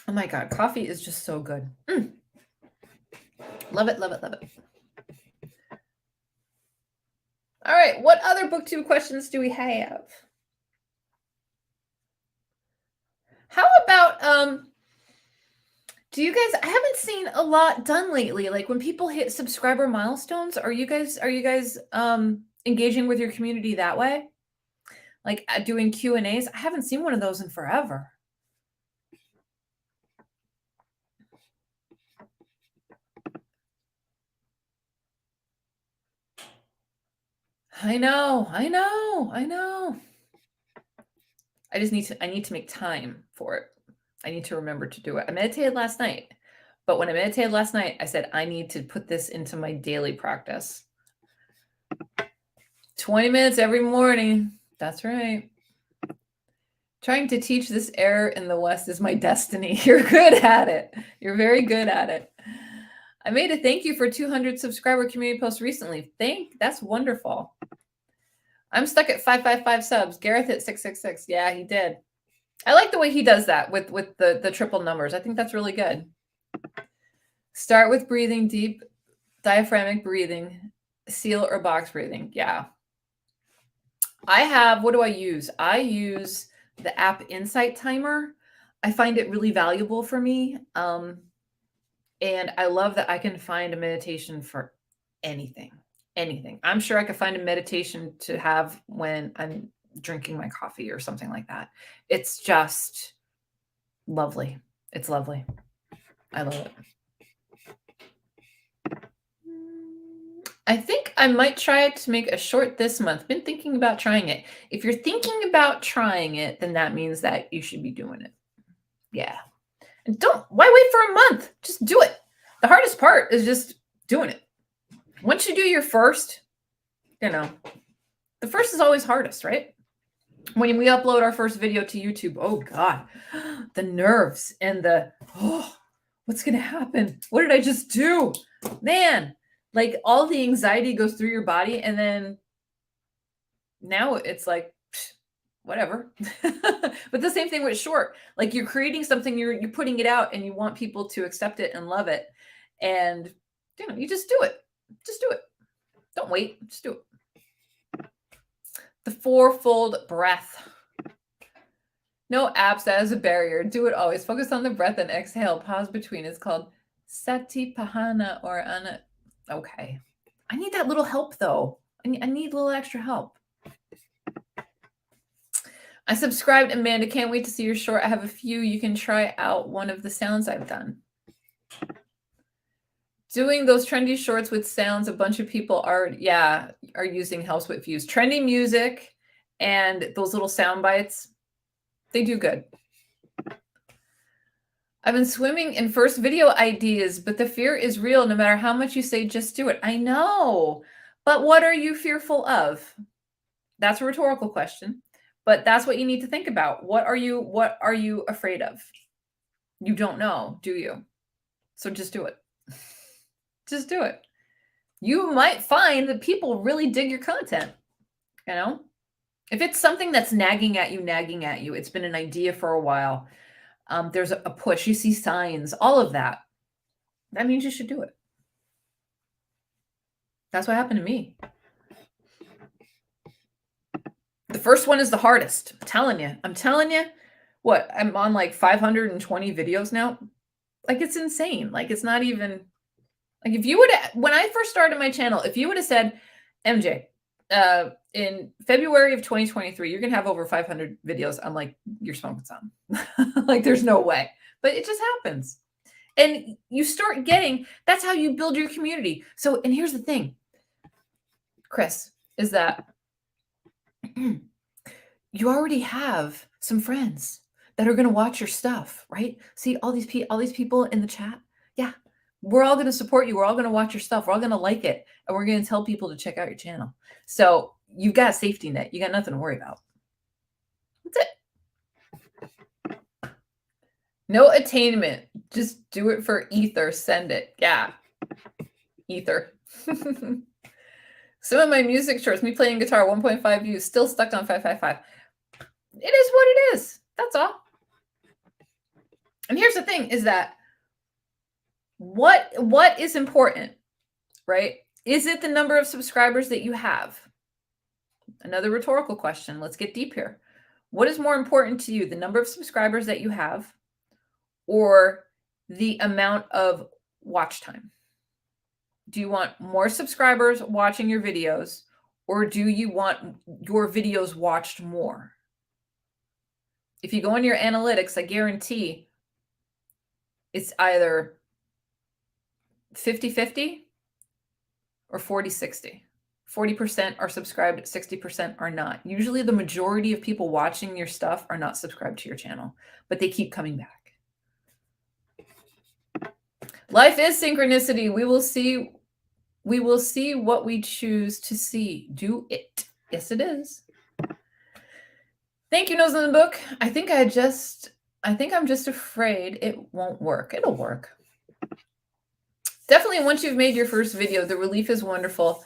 Oh my God, coffee is just so good. Love it, love it, love it. All right, what other BookTube questions do we have? How about, do you guys, I haven't seen a lot done lately. Like when people hit subscriber milestones, are you guys engaging with your community that way? Like doing Q&As? I haven't seen one of those in forever. I know. I need to make time for it. I need to remember to do it. I meditated last night, but when I meditated last night, I said, I need to put this into my daily practice. 20 minutes every morning. That's right. Trying to teach this error in the West is my destiny. You're good at it. You're very good at it. I made a thank you for 200 subscriber community posts recently. That's wonderful. I'm stuck at 555 subs. Gareth at 666. Yeah, he did. I like the way he does that with the triple numbers. I think that's really good. Start with breathing deep, diaphragmatic breathing, seal or box breathing. Yeah. I have, what do I use? I use the app Insight Timer. I find it really valuable for me. And I love that I can find a meditation for anything. I'm sure I could find a meditation to have when I'm drinking my coffee or something like that. It's just lovely. It's lovely. I love it. I think I might try to make a short this month. Been thinking about trying it. If you're thinking about trying it, then that means that you should be doing it. Yeah. And why wait for a month? Just do it. The hardest part is just doing it. Once you do your first, the first is always hardest, right? When we upload our first video to YouTube, oh God, the nerves and what's going to happen? What did I just do? Man, like all the anxiety goes through your body. And then now it's like, whatever. But the same thing with short, like you're creating something, you're putting it out and you want people to accept it and love it. And you just do it. Just do it. Don't wait. Just do it. The fourfold breath. No apps, that is a barrier. Do it always. Focus on the breath and exhale. Pause between. It's called Satipahana or Ana. Okay. I need that little help though. I need a little extra help. I subscribed, Amanda. Can't wait to see your short. I have a few. You can try out one of the sounds I've done. Doing those trendy shorts with sounds a bunch of people are using helps with views. Trendy music and those little sound bites, they do good. I've been swimming in first video ideas, but the fear is real no matter how much you say just do it. I know, but what are you fearful of? That's a rhetorical question, but that's what you need to think about. What are you afraid of? You don't know, do you? So just do it. Just do it. you might find that people really dig your content, you know? If it's something that's nagging at you, it's been an idea for a while, there's a push, you see signs, all of that, that means you should do it. That's what happened to me. The first one is the hardest. I'm telling you, what, I'm on like 520 videos now. Like, it's insane. Like, it's not even, like, if you would, when I first started my channel, if you would have said, MJ, in February of 2023, you're going to have over 500 videos, I'm like, you're smoking some. Like, there's no way. But it just happens. And you start getting, that's how you build your community. So, and here's the thing, Chris, is that you already have some friends that are going to watch your stuff, right? See all these people in the chat? Yeah. We're all going to support you. We're all going to watch your stuff. We're all going to like it. And we're going to tell people to check out your channel. So you've got a safety net. You got nothing to worry about. That's it. No attainment. Just do it for ether. Send it. Yeah. Ether. Some of my music shorts, me playing guitar, 1.5 views, still stuck on 555. It is what it is. That's all. And here's the thing is that what is important, right? Is it the number of subscribers that you have? Another rhetorical question. Let's get deep here. What is more important to you, the number of subscribers that you have or the amount of watch time? Do you want more subscribers watching your videos, or do you want your videos watched more? If you go into your analytics, I guarantee it's either 50-50 or 40-60. 40% are subscribed, 60% are not. Usually the majority of people watching your stuff are not subscribed to your channel, but they keep coming back. Life is synchronicity. We will see what we choose to see. Do it. Yes, it is. Thank you, Nose in the Book. I think I'm just afraid it won't work. It'll work. Definitely once you've made your first video, the relief is wonderful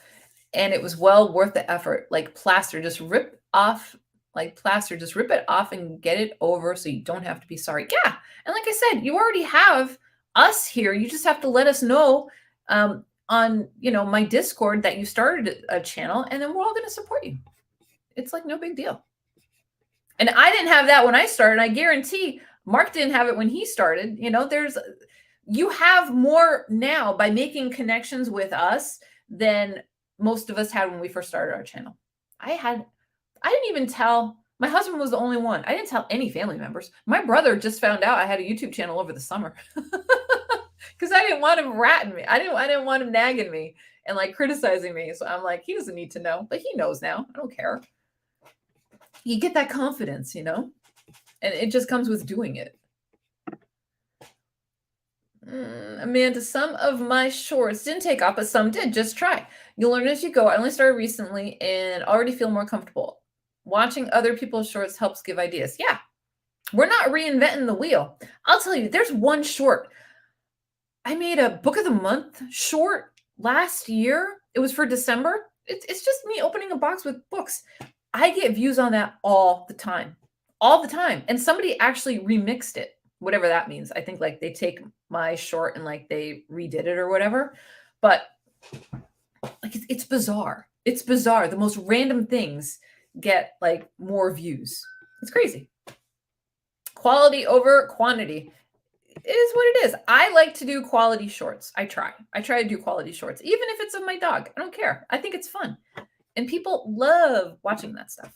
and it was well worth the effort. Like plaster, just rip off, like plaster, just rip it off and get it over so you don't have to be sorry. Yeah. And like I said, you already have us here. You just have to let us know on, my Discord that you started a channel, and then we're all going to support you. It's like no big deal. And I didn't have that when I started. I guarantee Mark didn't have it when he started. You have more now by making connections with us than most of us had when we first started our channel. I didn't even tell, my husband was the only one. I didn't tell any family members. My brother just found out I had a YouTube channel over the summer because I didn't want him ratting me. I didn't want him nagging me and like criticizing me. So I'm like, he doesn't need to know, but he knows now. I don't care. You get that confidence, and it just comes with doing it. Amanda, some of my shorts didn't take off, but some did. Just try. You'll learn as you go. I only started recently and already feel more comfortable. Watching other people's shorts helps give ideas. Yeah, we're not reinventing the wheel. I'll tell you, there's one short. I made a book of the month short last year. It was for December. It's just me opening a box with books. I get views on that all the time. And somebody actually remixed it, whatever that means. I think like they take my short and like they redid it or whatever. But like it's bizarre. It's bizarre. The most random things get like more views. It's crazy. Quality over quantity. It is what it is. I like to do quality shorts. I try to do quality shorts, even if it's of my dog. I don't care. I think it's fun. And people love watching that stuff.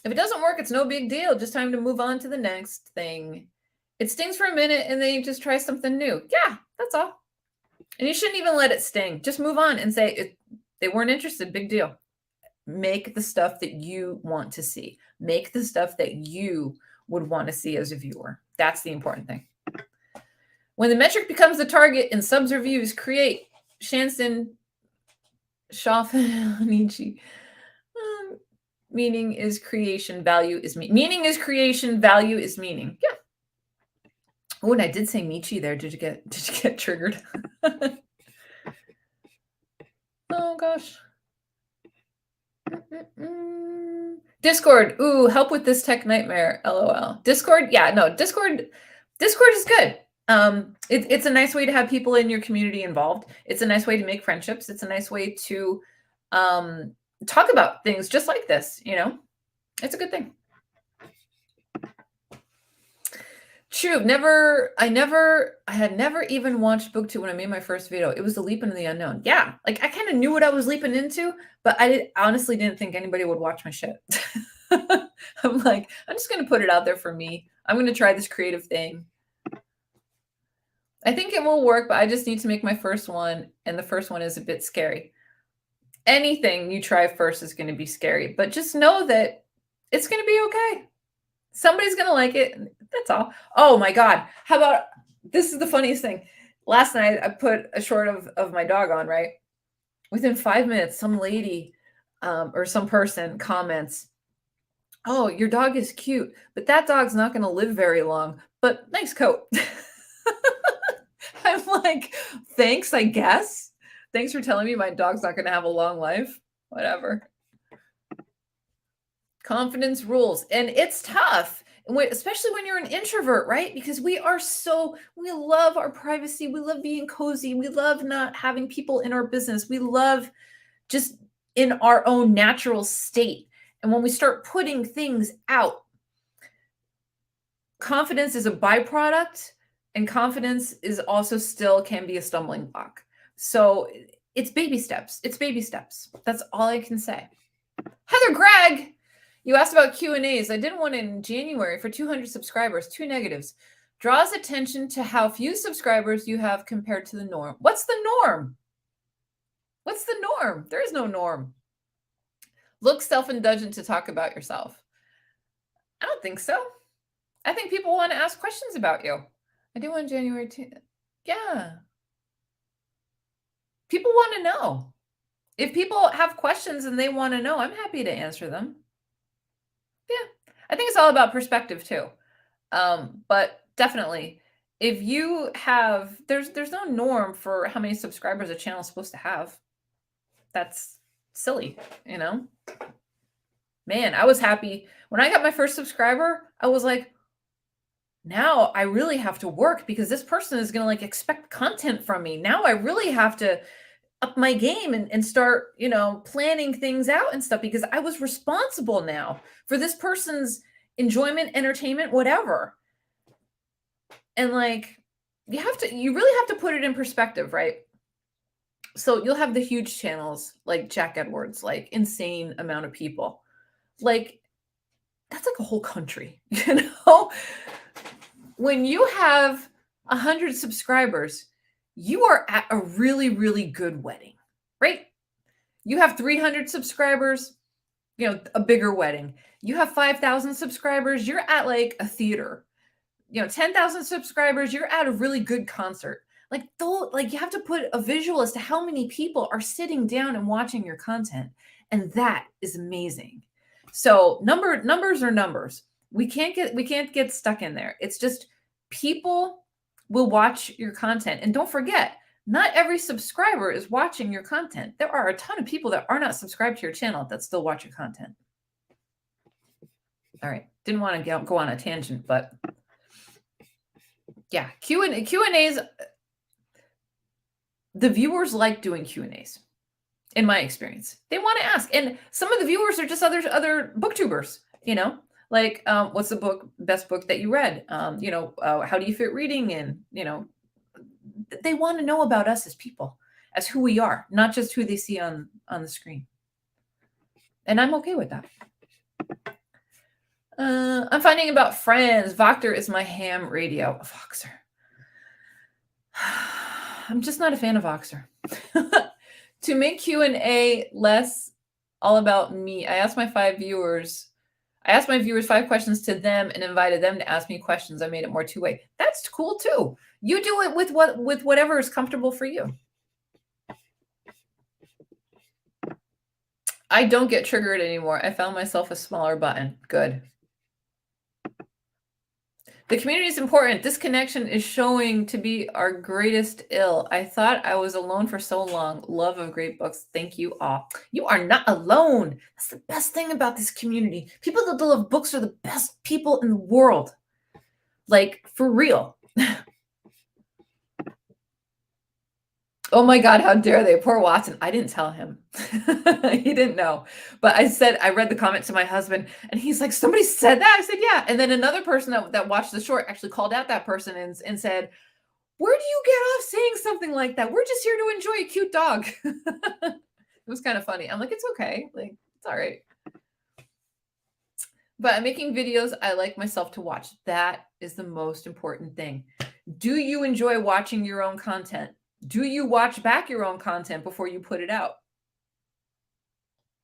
If it doesn't work, it's no big deal. Just time to move on to the next thing. It stings for a minute and then you just try something new. Yeah, that's all. And you shouldn't even let it sting. Just move on and say they weren't interested. Big deal. Make the stuff that you want to see. Make the stuff that you would want to see as a viewer. That's the important thing. When the metric becomes the target in subs or views, create Shanson Shafanichi. Meaning is creation, value is meaning. Meaning is creation, value is meaning. Yeah. Oh, and I did say Michi there. Did you get triggered? gosh. Discord. Ooh, help with this tech nightmare. LOL. Discord. Yeah, no, Discord is good. It's a nice way to have people in your community involved. It's a nice way to make friendships. It's a nice way to talk about things just like this, you know? It's a good thing. True. I had never even watched BookTube when I made my first video. It was a leap into the unknown. Yeah, like I kind of knew what I was leaping into, but I honestly didn't think anybody would watch my shit. I'm like, I'm just going to put it out there for me. I'm going to try this creative thing. I think it will work, but I just need to make my first one, and the first one is a bit scary. Anything you try first is going to be scary, but just know that it's going to be okay. Somebody's going to like it. That's all. Oh my God. How about, this is the funniest thing. Last night I put a short of my dog on, right? Within 5 minutes, some lady or some person comments, "Oh, your dog is cute, but that dog's not going to live very long, but nice coat." I'm like, thanks, I guess. Thanks for telling me my dog's not going to have a long life. Whatever. Confidence rules. And it's tough, especially when you're an introvert, right? Because we love our privacy. We love being cozy. We love not having people in our business. We love just in our own natural state. And when we start putting things out, confidence is a byproduct, and confidence is also still can be a stumbling block. So it's baby steps. It's baby steps. That's all I can say. Heather Gregg, you asked about Q&As. I did one in January for 200 subscribers, 2 negatives. Draws attention to how few subscribers you have compared to the norm. What's the norm? What's the norm? There is no norm. Look self-indulgent to talk about yourself. I don't think so. I think people want to ask questions about you. I do one January 2. Yeah. People want to know. If people have questions and they want to know, I'm happy to answer them. Yeah. I think it's all about perspective too. But definitely, if you have, there's no norm for how many subscribers a channel is supposed to have. That's silly, you know? Man, I was happy. When I got my first subscriber, I was like, now I really have to work because this person is going to like expect content from me. Now I really have to up my game and start, you know, planning things out and stuff because I was responsible now for this person's enjoyment, entertainment, whatever. And like, you really have to put it in perspective, right? So you'll have the huge channels like Jack Edwards, like insane amount of people. Like, that's like a whole country, you know? When you have 100 subscribers, you are at a really, really good wedding, right? You have 300 subscribers, you know, a bigger wedding. You have 5,000 subscribers, you're at like a theater. You know, 10,000 subscribers, you're at a really good concert. Like, you have to put a visual as to how many people are sitting down and watching your content. And that is amazing. So numbers are numbers. We can't get stuck in there. It's just people will watch your content. And don't forget, not every subscriber is watching your content. There are a ton of people that are not subscribed to your channel that still watch your content. All right. Didn't want to go on a tangent, but yeah, Q&As, the viewers like doing Q&As. In my experience, they want to ask, and some of the viewers are just other booktubers, you know, like what's the best book that you read, you know, how do you fit reading in, you know, they want to know about us as people, as who we are, not just who they see on the screen, and I'm okay with that. I'm finding about friends. Voxer is my ham radio. Voxer. I'm just not a fan of Voxer. To make Q&A less all about me, I asked my viewers 5 questions to them and invited them to ask me questions. I made it more two-way. That's cool too. You do it with whatever is comfortable for you. I don't get triggered anymore. I found myself a smaller button. Good. The community is important. This connection is showing to be our greatest ill. I thought I was alone for so long. Love of great books. Thank you all. You are not alone. That's the best thing about this community. People that love books are the best people in the world. Like, for real. Oh my God, how dare they? Poor Watson. I didn't tell him. He didn't know. But I read the comment to my husband, and he's like, somebody said that? I said, yeah. And then another person that watched the short actually called out that person and said, where do you get off saying something like that? We're just here to enjoy a cute dog. It was kind of funny. I'm like, it's okay. Like, it's all right. But I'm making videos I like myself to watch. That is the most important thing. Do you enjoy watching your own content? Do you watch back your own content before you put it out?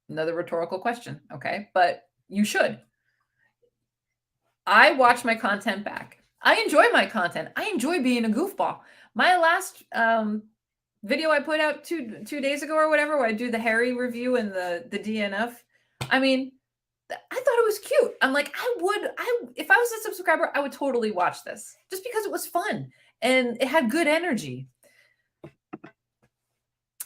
Another rhetorical question, okay? But you should. I watch my content back. I enjoy my content. I enjoy being a goofball. My last video I put out two days ago or whatever, where I do the Harry review and the DNF. I mean, I thought it was cute. I'm like, if I was a subscriber, I would totally watch this just because it was fun and it had good energy.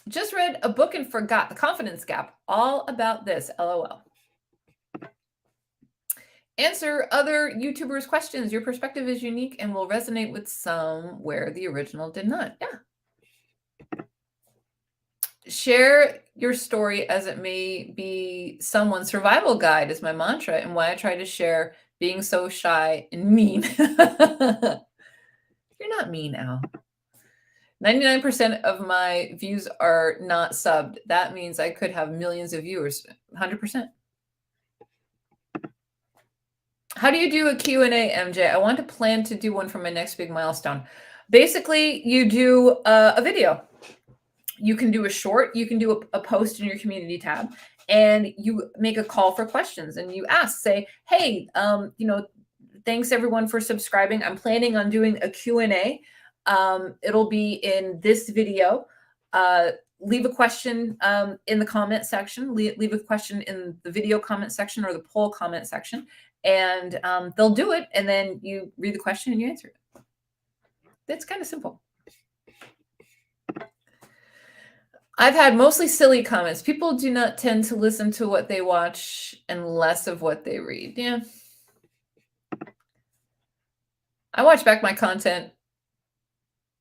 Just read a book and forgot. The Confidence Gap. All about this. LOL. Answer other YouTubers' questions. Your perspective is unique and will resonate with some where the original did not. Yeah. Share your story as it may be someone's survival guide is my mantra, and why I try to share being so shy and mean. You're not mean, Al. 99% of my views are not subbed. That means I could have millions of viewers. 100%. How do you do a Q&A, MJ? I want to plan to do one for my next big milestone. Basically, you do a video. You can do a short. You can do a post in your community tab, and you make a call for questions. And you ask, say, hey, thanks everyone for subscribing. I'm planning on doing a Q&A. It'll be in this video. Leave a question in the comment section. Leave a question in the video comment section or the poll comment section, and they'll do it. And then you read the question and you answer it. It's kind of simple. I've had mostly silly comments. People do not tend to listen to what they watch and less of what they read. Yeah. I watch back my content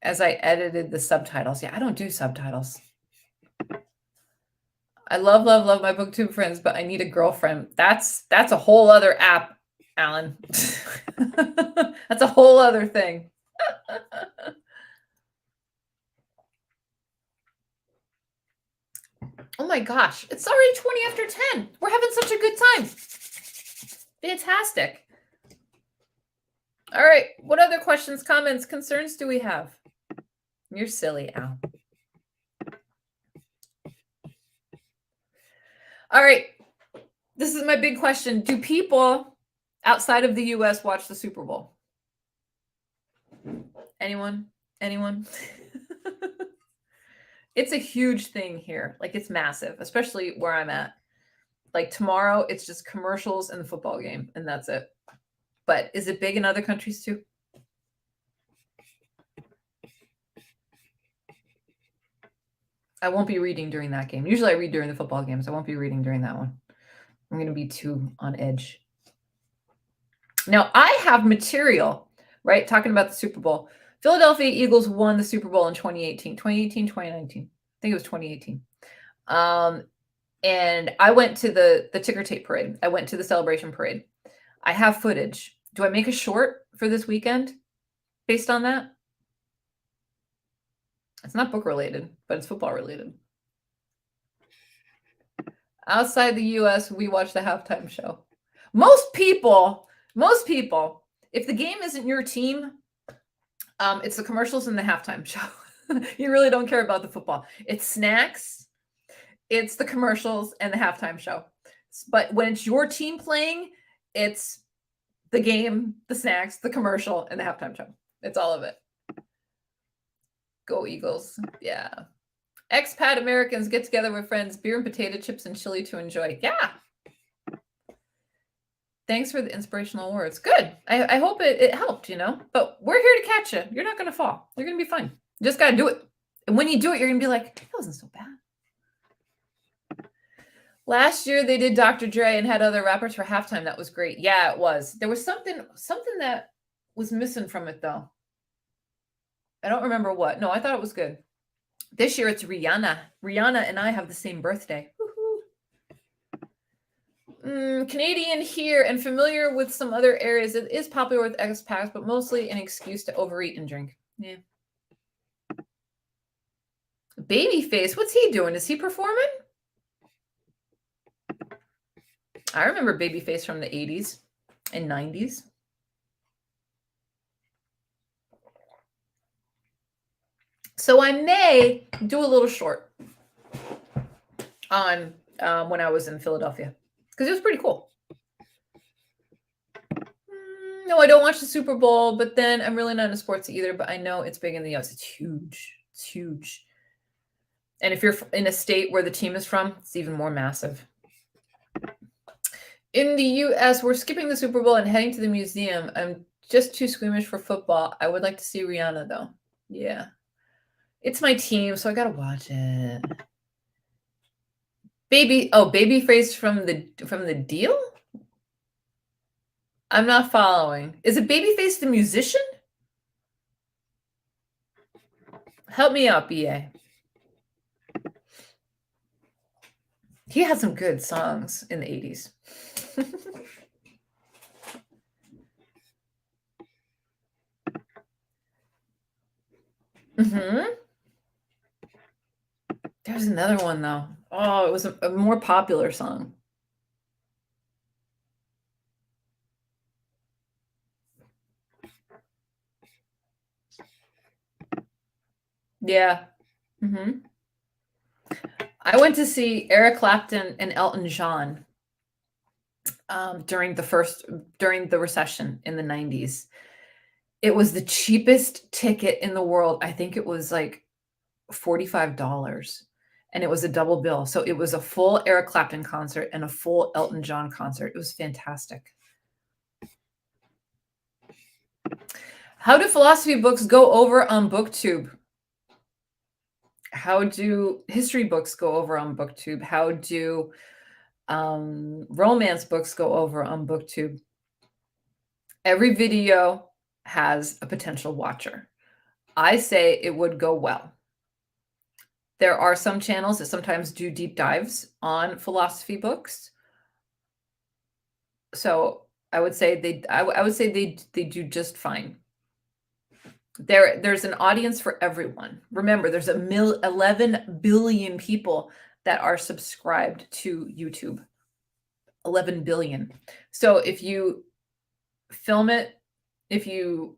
as I edited the subtitles. Yeah, I don't do subtitles. I love my BookTube friends, but I need a girlfriend. That's a whole other app, Alan. That's a whole other thing. Oh my gosh, it's already 20 after 10. We're having such a good time. Fantastic. All right, what other questions, comments, concerns do we have? You're silly, Al. All right, this is my big question. Do people outside of the US watch the Super Bowl? Anyone? It's a huge thing here. Like, it's massive, especially where I'm at. Like, tomorrow, it's just commercials and the football game, and that's it. But is it big in other countries too? I won't be reading during that game. Usually I read during the football games. I won't be reading during that one. I'm going to be too on edge. Now, I have material, right? Talking about the Super Bowl. Philadelphia Eagles won the Super Bowl in 2018. 2019. I think it was 2018. And I went to the ticker tape parade. I went to the celebration parade. I have footage. Do I make a short for this weekend based on that? It's not book related, but it's football related. Outside the US, we watch the halftime show. Most people, if the game isn't your team, it's the commercials and the halftime show. You really don't care about the football. It's snacks, it's the commercials and the halftime show. But when it's your team playing, it's the game, the snacks, the commercial, and the halftime show. It's all of it. Go Eagles. Yeah. Expat Americans get together with friends, beer and potato chips and chili to enjoy. Yeah. Thanks for the inspirational words. Good. I hope it helped, but we're here to catch you. You're not going to fall. You're going to be fine. You just got to do it. And when you do it, you're going to be like, that wasn't so bad. Last year they did Dr. Dre and had other rappers for halftime. That was great. Yeah, it was. There was something that was missing from it though. I don't remember what. No, I thought it was good. This year it's Rihanna. Rihanna and I have the same birthday. Canadian here and familiar with some other areas. It is popular with expats, but mostly an excuse to overeat and drink. Yeah. Babyface, what's he doing? Is he performing? I remember Babyface from the 80s and 90s. So I may do a little short on when I was in Philadelphia because it was pretty cool. No, I don't watch the Super Bowl, but then I'm really not into sports either, but I know it's big in the US. It's huge. It's huge. And if you're in a state where the team is from, it's even more massive. In the US, we're skipping the Super Bowl and heading to the museum. I'm just too squeamish for football. I would like to see Rihanna, though. Yeah. It's my team, so I got to watch it. Babyface from the Deal? I'm not following. Is it Babyface the musician? Help me out, BA. He had some good songs in the 80s. There's another one, though. Oh, it was a more popular song. Yeah. I went to see Eric Clapton and Elton John during the recession in the 90s. It was the cheapest ticket in the world. I think it was like $45, and it was a double bill. So it was a full Eric Clapton concert and a full Elton John concert. It was fantastic. How do philosophy books go over on BookTube? How do history books go over on BookTube? How do romance books go over on BookTube? Every video has a potential watcher. I say it would go well. There are some channels that sometimes do deep dives on philosophy books. So I would say they do just fine. There's an audience for everyone. Remember, there's 11 billion people that are subscribed to YouTube. 11 billion. So if you film it, if you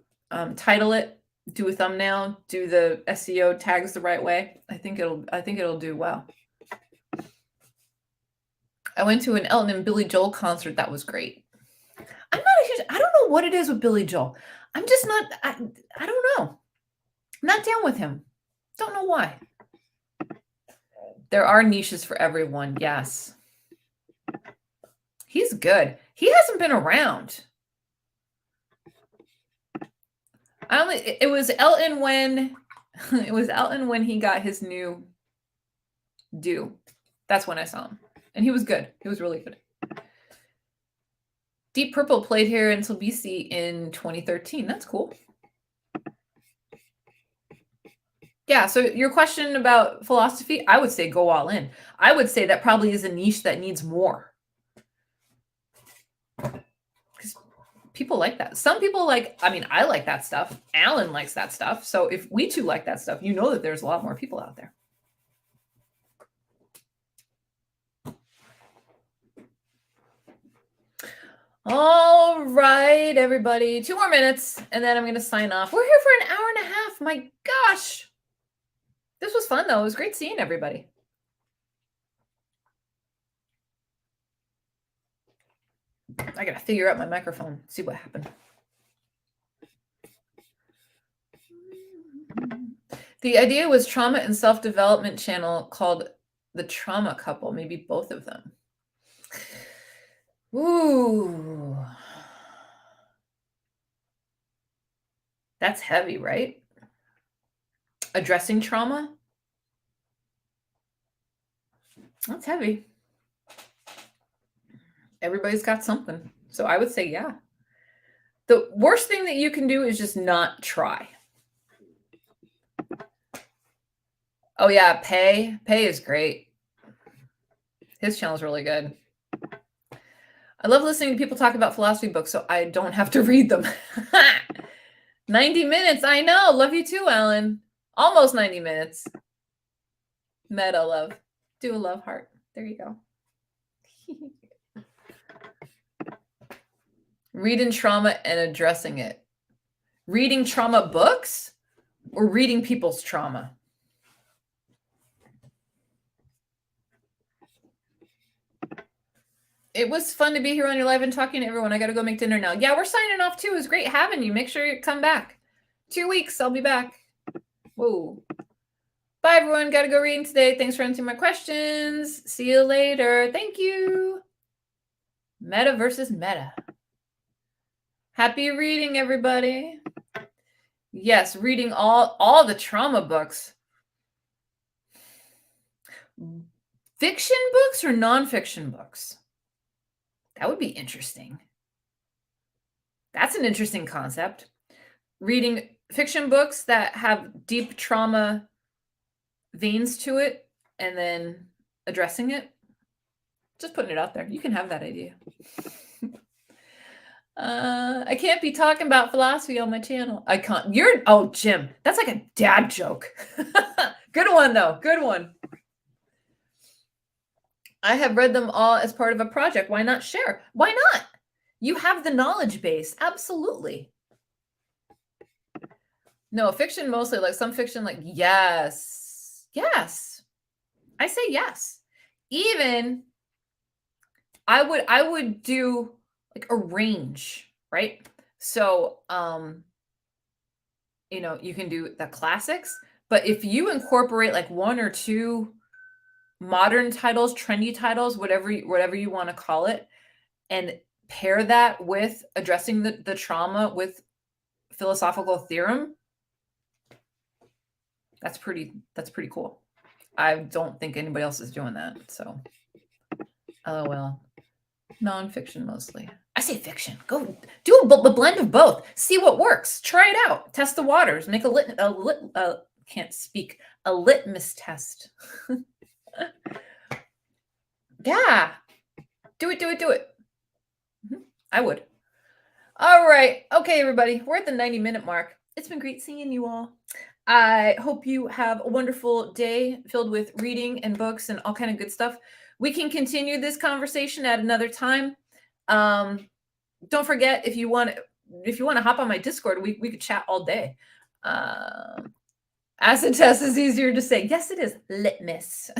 title it, do a thumbnail, do the SEO tags the right way, I think it'll do well. I went to an Elton and Billy Joel concert. That was great. I don't know what it is with Billy Joel. I'm just not, I don't know. I'm not down with him. Don't know why. There are niches for everyone. Yes. He's good. He hasn't been around. It was Elton when he got his new due. That's when I saw him. And he was good. He was really good. Deep Purple played here until BC in 2013. That's cool. Yeah, so your question about philosophy, I would say go all in. I would say that probably is a niche that needs more. Because people like that. Some people I like that stuff. Alan likes that stuff. So if we two like that stuff, you know that there's a lot more people out there. All right, everybody. 2 more minutes, and then I'm going to sign off. We're here for an hour and a half. My gosh. This was fun, though. It was great seeing everybody. I got to figure out my microphone, see what happened. The idea was trauma and self-development channel called The Trauma Couple, maybe both of them. Ooh. That's heavy, right? Addressing trauma? That's heavy. Everybody's got something. So I would say, yeah. The worst thing that you can do is just not try. Oh, yeah. Pay is great. His channel is really good. I love listening to people talk about philosophy books, so I don't have to read them. 90 minutes. I know. Love you too, Alan. Almost 90 minutes. Meta love. Do a love heart. There you go. Reading trauma and addressing it. Reading trauma books or reading people's trauma? It was fun to be here on your live and talking to everyone. I got to go make dinner now. Yeah, we're signing off too. It was great having you. Make sure you come back. 2 weeks, I'll be back. Whoa. Bye, everyone. Got to go reading today. Thanks for answering my questions. See you later. Thank you. Meta versus meta. Happy reading, everybody. Yes, reading all the trauma books. Fiction books or nonfiction books? That would be interesting. That's an interesting concept. Reading fiction books that have deep trauma veins to it and then addressing it. Just putting it out there. You can have that idea. I can't be talking about philosophy on my channel. I can't. Oh, Jim, that's like a dad joke. Good one, though. Good one. I have read them all as part of a project. Why not share? Why not? You have the knowledge base. Absolutely. No, fiction mostly, like some fiction, like, yes. Yes. I say yes. Even I would do like a range, right? So, you know, you can do the classics, but if you incorporate like 1 or 2 modern titles, trendy titles, whatever you want to call it, and pair that with addressing the trauma with philosophical theorem, that's pretty cool. I don't think anybody else is doing that. So, LOL. Nonfiction mostly. I say fiction. Go do a blend of both. See what works. Try it out. Test the waters. Make a litmus test. Yeah. Do it. I would. All right. Okay, everybody. We're at the 90-minute mark. It's been great seeing you all. I hope you have a wonderful day filled with reading and books and all kind of good stuff. We can continue this conversation at another time. Don't forget, if you want to hop on my Discord, we could chat all day. Acid test is easier to say. Yes, it is. Litmus.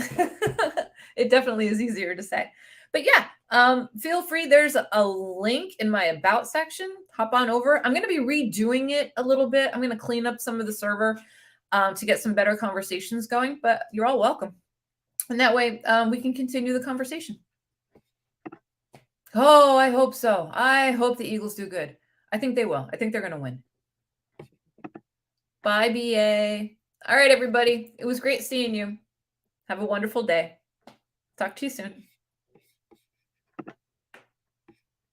It definitely is easier to say. But yeah, feel free. There's a link in my about section. Hop on over. I'm going to be redoing it a little bit. I'm going to clean up some of the server to get some better conversations going. But you're all welcome. And that way we can continue the conversation. Oh, I hope so. I hope the Eagles do good. I think they will. I think they're going to win. Bye, BA. All right, everybody. It was great seeing you. Have a wonderful day. Talk to you soon.